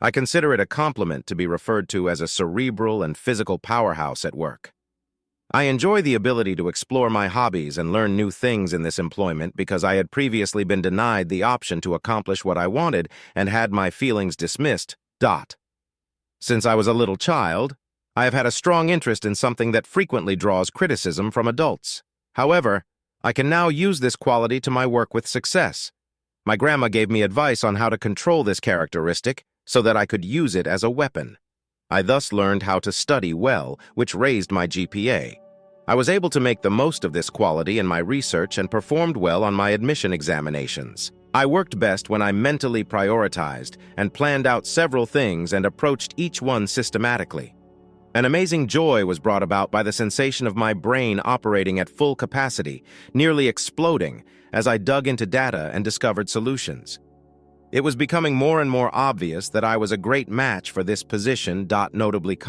I consider it a compliment to be referred to as a cerebral and physical powerhouse at work. I enjoy the ability to explore my hobbies and learn new things in this employment because I had previously been denied the option to accomplish what I wanted and had my feelings dismissed. Since I was a little child, I have had a strong interest in something that frequently draws criticism from adults. However, I can now use this quality to my work with success. My grandma gave me advice on how to control this characteristic so that I could use it as a weapon. I thus learned how to study well, which raised my GPA. I was able to make the most of this quality in my research and performed well on my admission examinations. I worked best when I mentally prioritized and planned out several things and approached each one systematically. An amazing joy was brought about by the sensation of my brain operating at full capacity, nearly exploding, as I dug into data and discovered solutions. It was becoming more and more obvious that I was a great match for this position. Notably,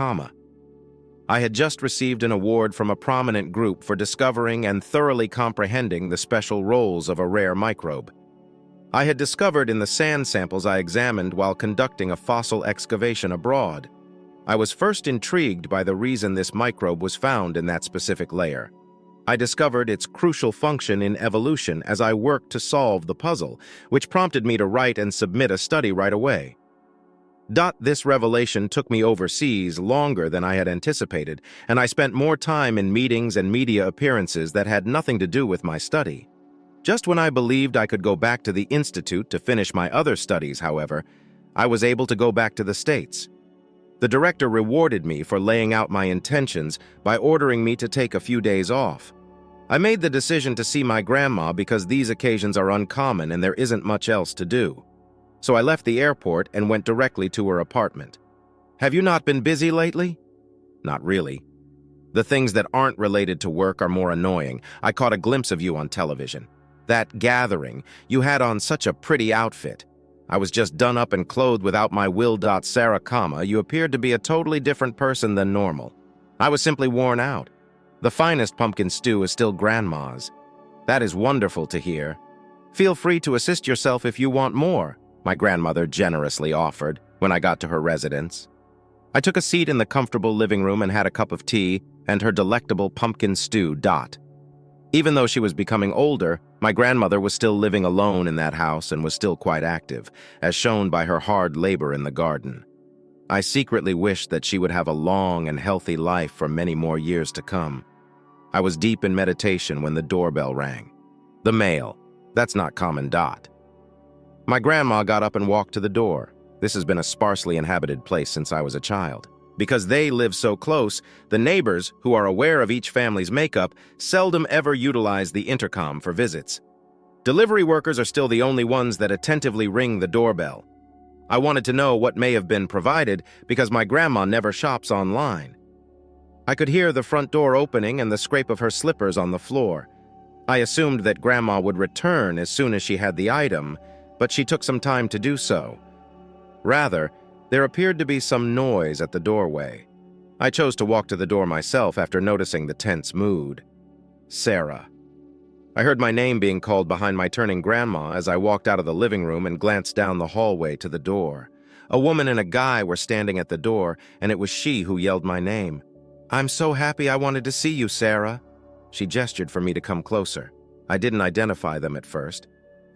I had just received an award from a prominent group for discovering and thoroughly comprehending the special roles of a rare microbe. I had discovered in the sand samples I examined while conducting a fossil excavation abroad. I was first intrigued by the reason this microbe was found in that specific layer. I discovered its crucial function in evolution as I worked to solve the puzzle, which prompted me to write and submit a study right away. This revelation took me overseas longer than I had anticipated, and I spent more time in meetings and media appearances that had nothing to do with my study. Just when I believed I could go back to the Institute to finish my other studies, however, I was able to go back to the States. The director rewarded me for laying out my intentions by ordering me to take a few days off. I made the decision to see my grandma because these occasions are uncommon and there isn't much else to do. So I left the airport and went directly to her apartment. Have you not been busy lately? Not really. The things that aren't related to work are more annoying. I caught a glimpse of you on television. That gathering, you had on such a pretty outfit. I was just done up and clothed without my will. Sarah, you appeared to be a totally different person than normal. I was simply worn out. The finest pumpkin stew is still Grandma's. That is wonderful to hear. Feel free to assist yourself if you want more, my grandmother generously offered when I got to her residence. I took a seat in the comfortable living room and had a cup of tea and her delectable pumpkin stew. Even though she was becoming older, my grandmother was still living alone in that house and was still quite active, as shown by her hard labor in the garden. I secretly wished that she would have a long and healthy life for many more years to come. I was deep in meditation when the doorbell rang. The mail. That's not common. My grandma got up and walked to the door. This has been a sparsely inhabited place since I was a child. Because they live so close, the neighbors, who are aware of each family's makeup, seldom ever utilize the intercom for visits. Delivery workers are still the only ones that attentively ring the doorbell. I wanted to know what may have been provided because my grandma never shops online. I could hear the front door opening and the scrape of her slippers on the floor. I assumed that Grandma would return as soon as she had the item, but she took some time to do so. Rather, there appeared to be some noise at the doorway. I chose to walk to the door myself after noticing the tense mood. Sarah. I heard my name being called behind my turning grandma as I walked out of the living room and glanced down the hallway to the door. A woman and a guy were standing at the door, and it was she who yelled my name. "I'm so happy I wanted to see you, Sarah." She gestured for me to come closer. I didn't identify them at first.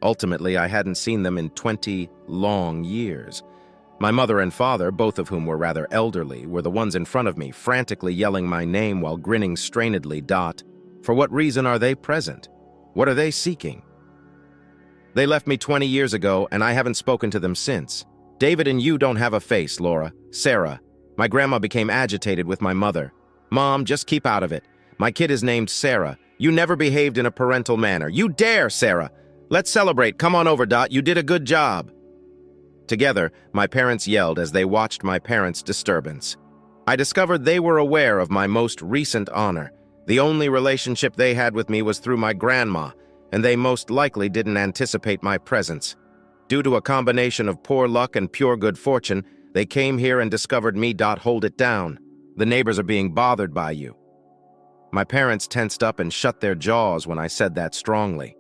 Ultimately, I hadn't seen them in 20 long years. My mother and father, both of whom were rather elderly, were the ones in front of me, frantically yelling my name while grinning strainedly. For what reason are they present? What are they seeking? They left me 20 years ago, and I haven't spoken to them since. David and you don't have a face, Laura. Sarah. My grandma became agitated with my mother. Mom, just keep out of it. My kid is named Sarah. You never behaved in a parental manner. You dare, Sarah. Let's celebrate. Come on over, Dot. You did a good job. Together, my parents yelled as they watched my parents' disturbance. I discovered they were aware of my most recent honor. The only relationship they had with me was through my grandma, and they most likely didn't anticipate my presence. Due to a combination of poor luck and pure good fortune, they came here and discovered me. Hold it down. The neighbors are being bothered by you. My parents tensed up and shut their jaws when I said that strongly.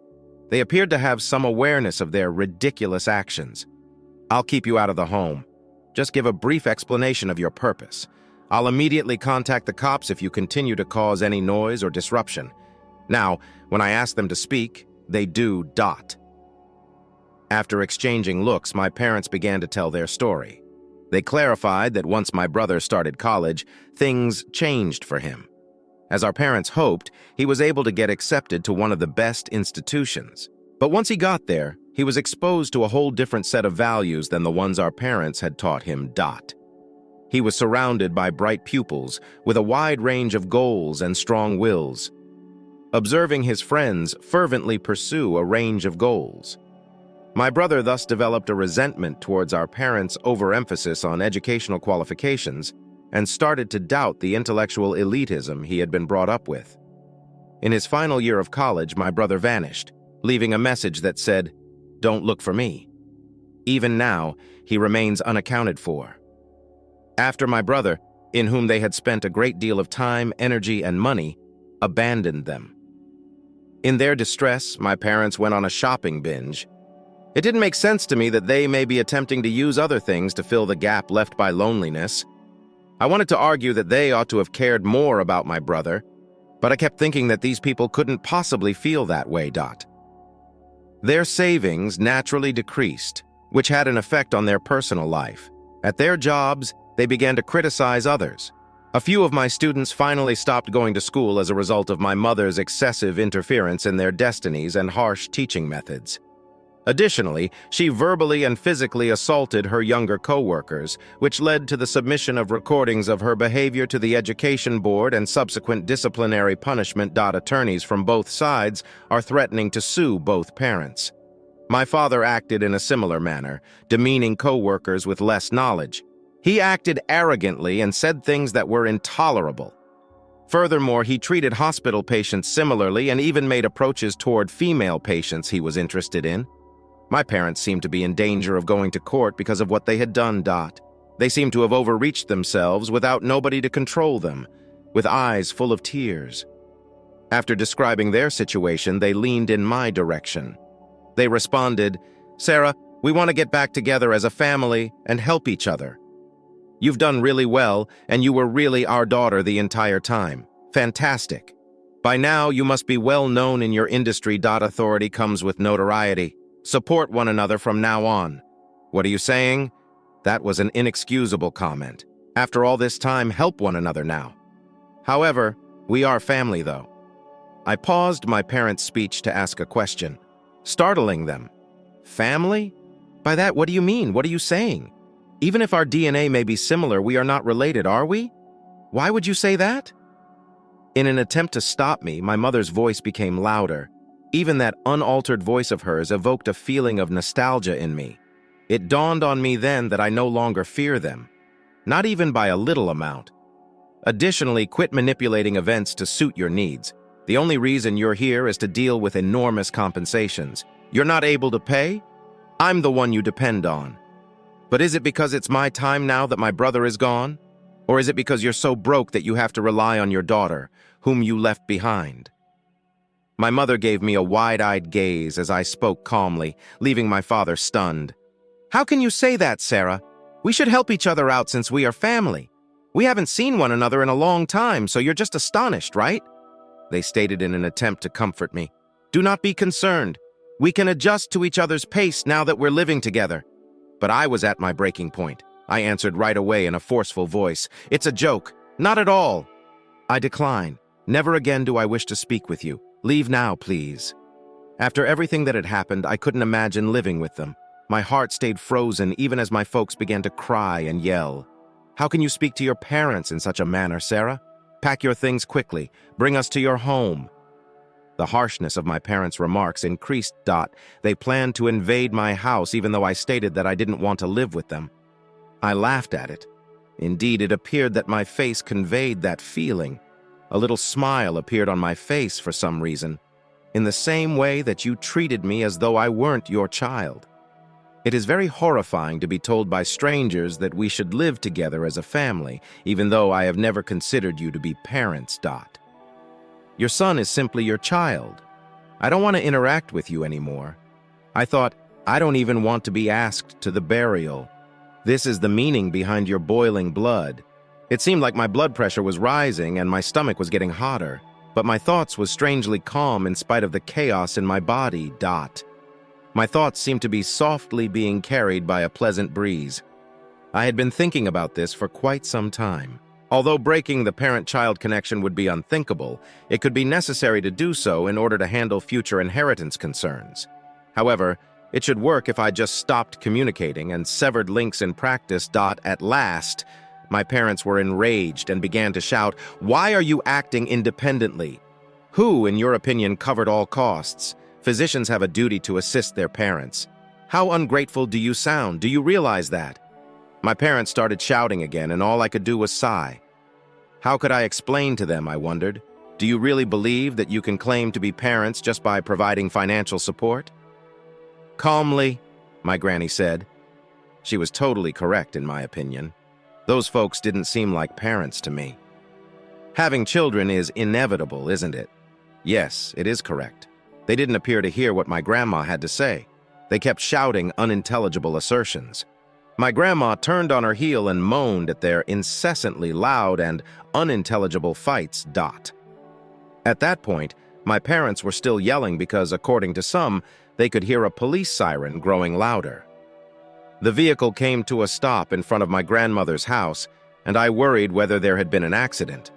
They appeared to have some awareness of their ridiculous actions. I'll keep you out of the home. Just give a brief explanation of your purpose. I'll immediately contact the cops if you continue to cause any noise or disruption. Now, when I ask them to speak, they do. After exchanging looks, my parents began to tell their story. They clarified that once my brother started college, things changed for him. As our parents hoped, he was able to get accepted to one of the best institutions. But once he got there, he was exposed to a whole different set of values than the ones our parents had taught him. He was surrounded by bright pupils with a wide range of goals and strong wills. Observing his friends fervently pursue a range of goals. My brother thus developed a resentment towards our parents' overemphasis on educational qualifications and started to doubt the intellectual elitism he had been brought up with. In his final year of college, my brother vanished, leaving a message that said, "Don't look for me." Even now, he remains unaccounted for. After my brother, in whom they had spent a great deal of time, energy, and money, abandoned them. In their distress, my parents went on a shopping binge. It didn't make sense to me that they may be attempting to use other things to fill the gap left by loneliness. I wanted to argue that they ought to have cared more about my brother, but I kept thinking that these people couldn't possibly feel that way. Their savings naturally decreased, which had an effect on their personal life. At their jobs, they began to criticize others. A few of my students finally stopped going to school as a result of my mother's excessive interference in their destinies and harsh teaching methods. Additionally, she verbally and physically assaulted her younger co-workers, which led to the submission of recordings of her behavior to the Education Board and subsequent disciplinary punishment. Attorneys from both sides are threatening to sue both parents. My father acted in a similar manner, demeaning co-workers with less knowledge. He acted arrogantly and said things that were intolerable. Furthermore, he treated hospital patients similarly and even made approaches toward female patients he was interested in. My parents seemed to be in danger of going to court because of what they had done. They seemed to have overreached themselves without nobody to control them, with eyes full of tears. After describing their situation, they leaned in my direction. They responded, "Sarah, we want to get back together as a family and help each other. You've done really well, and you were really our daughter the entire time. Fantastic. By now, you must be well known in your industry. Authority comes with notoriety. Support one another from now on." What are you saying? That was an inexcusable comment. After all this time, help one another now. However, we are family, though. I paused my parents' speech to ask a question, startling them. Family? By that, what do you mean? What are you saying? Even if our DNA may be similar, we are not related, are we? Why would you say that? In an attempt to stop me, my mother's voice became louder. Even that unaltered voice of hers evoked a feeling of nostalgia in me. It dawned on me then that I no longer fear them, not even by a little amount. Additionally, quit manipulating events to suit your needs. The only reason you're here is to deal with enormous compensations. You're not able to pay? I'm the one you depend on. But is it because it's my time now that my brother is gone? Or is it because you're so broke that you have to rely on your daughter, whom you left behind? My mother gave me a wide-eyed gaze as I spoke calmly, leaving my father stunned. How can you say that, Sarah? We should help each other out since we are family. We haven't seen one another in a long time, so you're just astonished, right? They stated in an attempt to comfort me. Do not be concerned. We can adjust to each other's pace now that we're living together. But I was at my breaking point. I answered right away in a forceful voice. It's a joke. Not at all. I decline. Never again do I wish to speak with you. Leave now, please." After everything that had happened, I couldn't imagine living with them. My heart stayed frozen even as my folks began to cry and yell. "How can you speak to your parents in such a manner, Sarah? Pack your things quickly. Bring us to your home." The harshness of my parents' remarks increased. They planned to invade my house even though I stated that I didn't want to live with them. I laughed at it. Indeed, it appeared that my face conveyed that feeling. A little smile appeared on my face for some reason, in the same way that you treated me as though I weren't your child. It is very horrifying to be told by strangers that we should live together as a family, even though I have never considered you to be parents. Your son is simply your child. I don't want to interact with you anymore. I thought, I don't even want to be asked to the burial. This is the meaning behind your boiling blood. It seemed like my blood pressure was rising and my stomach was getting hotter, but my thoughts was strangely calm in spite of the chaos in my body. My thoughts seemed to be softly being carried by a pleasant breeze. I had been thinking about this for quite some time. Although breaking the parent-child connection would be unthinkable, it could be necessary to do so in order to handle future inheritance concerns. However, it should work if I just stopped communicating and severed links in practice. At last, my parents were enraged and began to shout, "Why are you acting independently? Who, in your opinion, covered all costs? Physicians have a duty to assist their parents. How ungrateful do you sound? Do you realize that?" My parents started shouting again, and all I could do was sigh. How could I explain to them, I wondered? Do you really believe that you can claim to be parents just by providing financial support? "Calmly," my granny said. She was totally correct, in my opinion. Those folks didn't seem like parents to me. Having children is inevitable, isn't it? Yes, it is correct. They didn't appear to hear what my grandma had to say. They kept shouting unintelligible assertions. My grandma turned on her heel and moaned at their incessantly loud and unintelligible fights. At that point, my parents were still yelling because, according to some, they could hear a police siren growing louder. The vehicle came to a stop in front of my grandmother's house, and I worried whether there had been an accident.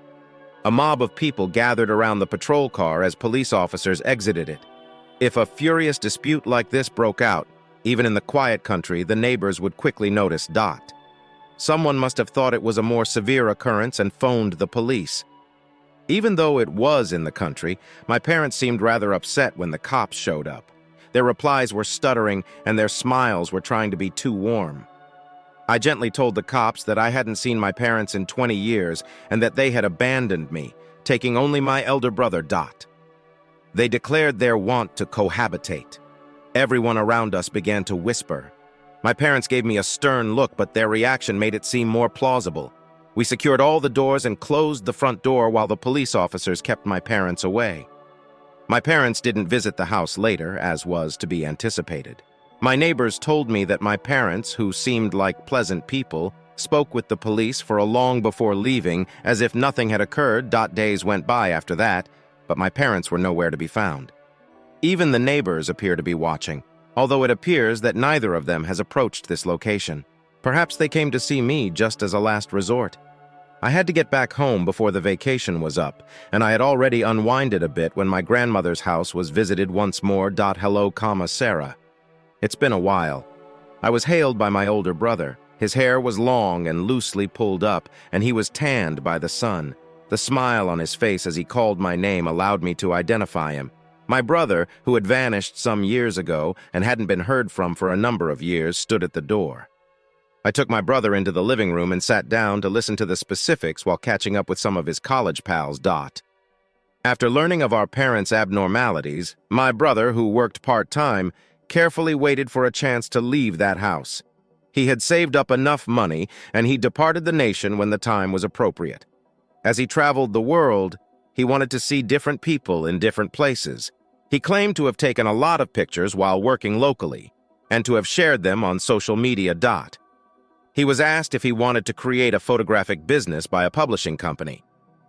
A mob of people gathered around the patrol car as police officers exited it. If a furious dispute like this broke out, even in the quiet country, the neighbors would quickly notice. Someone must have thought it was a more severe occurrence and phoned the police. Even though it was in the country, my parents seemed rather upset when the cops showed up. Their replies were stuttering and their smiles were trying to be too warm. I gently told the cops that I hadn't seen my parents in 20 years and that they had abandoned me, taking only my elder brother. They declared their want to cohabitate. Everyone around us began to whisper. My parents gave me a stern look, but their reaction made it seem more plausible. We secured all the doors and closed the front door while the police officers kept my parents away. My parents didn't visit the house later, as was to be anticipated. My neighbors told me that my parents, who seemed like pleasant people, spoke with the police for a long before leaving, as if nothing had occurred. Days went by after that, but my parents were nowhere to be found. Even the neighbors appear to be watching, although it appears that neither of them has approached this location. Perhaps they came to see me just as a last resort. I had to get back home before the vacation was up, and I had already unwinded a bit when my grandmother's house was visited once more. Hello, Sarah. It's been a while. I was hailed by my older brother. His hair was long and loosely pulled up, and he was tanned by the sun. The smile on his face as he called my name allowed me to identify him. My brother, who had vanished some years ago and hadn't been heard from for a number of years, stood at the door. I took my brother into the living room and sat down to listen to the specifics while catching up with some of his college pals. After learning of our parents' abnormalities, my brother, who worked part-time, carefully waited for a chance to leave that house. He had saved up enough money, and he departed the nation when the time was appropriate. As he traveled the world, he wanted to see different people in different places. He claimed to have taken a lot of pictures while working locally, and to have shared them on social media. He was asked if he wanted to create a photographic business by a publishing company.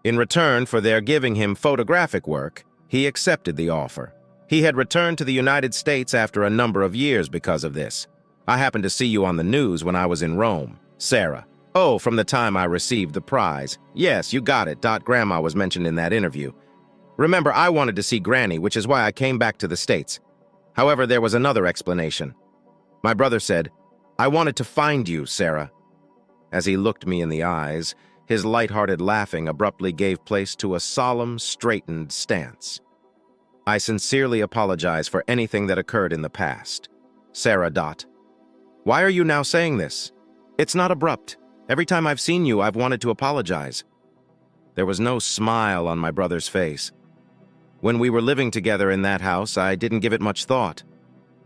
In return for their giving him photographic work, he accepted the offer. He had returned to the United States after a number of years because of this. I happened to see you on the news when I was in Rome. Sarah. Oh, from the time I received the prize. Yes, you got it. Grandma was mentioned in that interview. Remember, I wanted to see Granny, which is why I came back to the States. However, there was another explanation. My brother said, I wanted to find you, Sarah. As he looked me in the eyes, his light-hearted laughing abruptly gave place to a solemn, straightened stance. I sincerely apologize for anything that occurred in the past. Sarah. Why are you now saying this? It's not abrupt. Every time I've seen you, I've wanted to apologize. There was no smile on my brother's face. When we were living together in that house, I didn't give it much thought.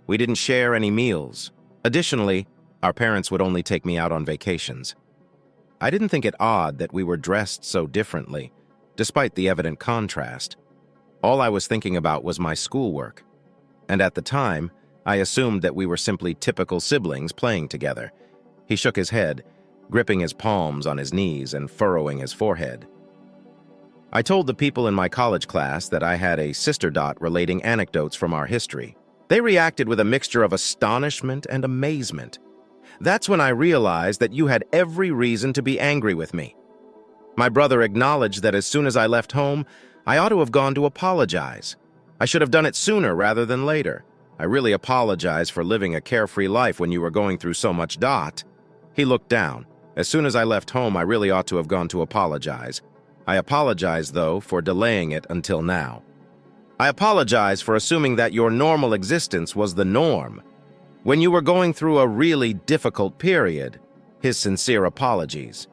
We didn't share any meals. Additionally, our parents would only take me out on vacations. I didn't think it odd that we were dressed so differently, despite the evident contrast. All I was thinking about was my schoolwork. And at the time, I assumed that we were simply typical siblings playing together. He shook his head, gripping his palms on his knees and furrowing his forehead. I told the people in my college class that I had a sister. Relating anecdotes from our history. They reacted with a mixture of astonishment and amazement. That's when I realized that you had every reason to be angry with me. My brother acknowledged that as soon as I left home, I ought to have gone to apologize. I should have done it sooner rather than later. I really apologize for living a carefree life when you were going through so much. He looked down. As soon as I left home, I really ought to have gone to apologize. I apologize, though, for delaying it until now. I apologize for assuming that your normal existence was the norm. When you were going through a really difficult period, his sincere apologies.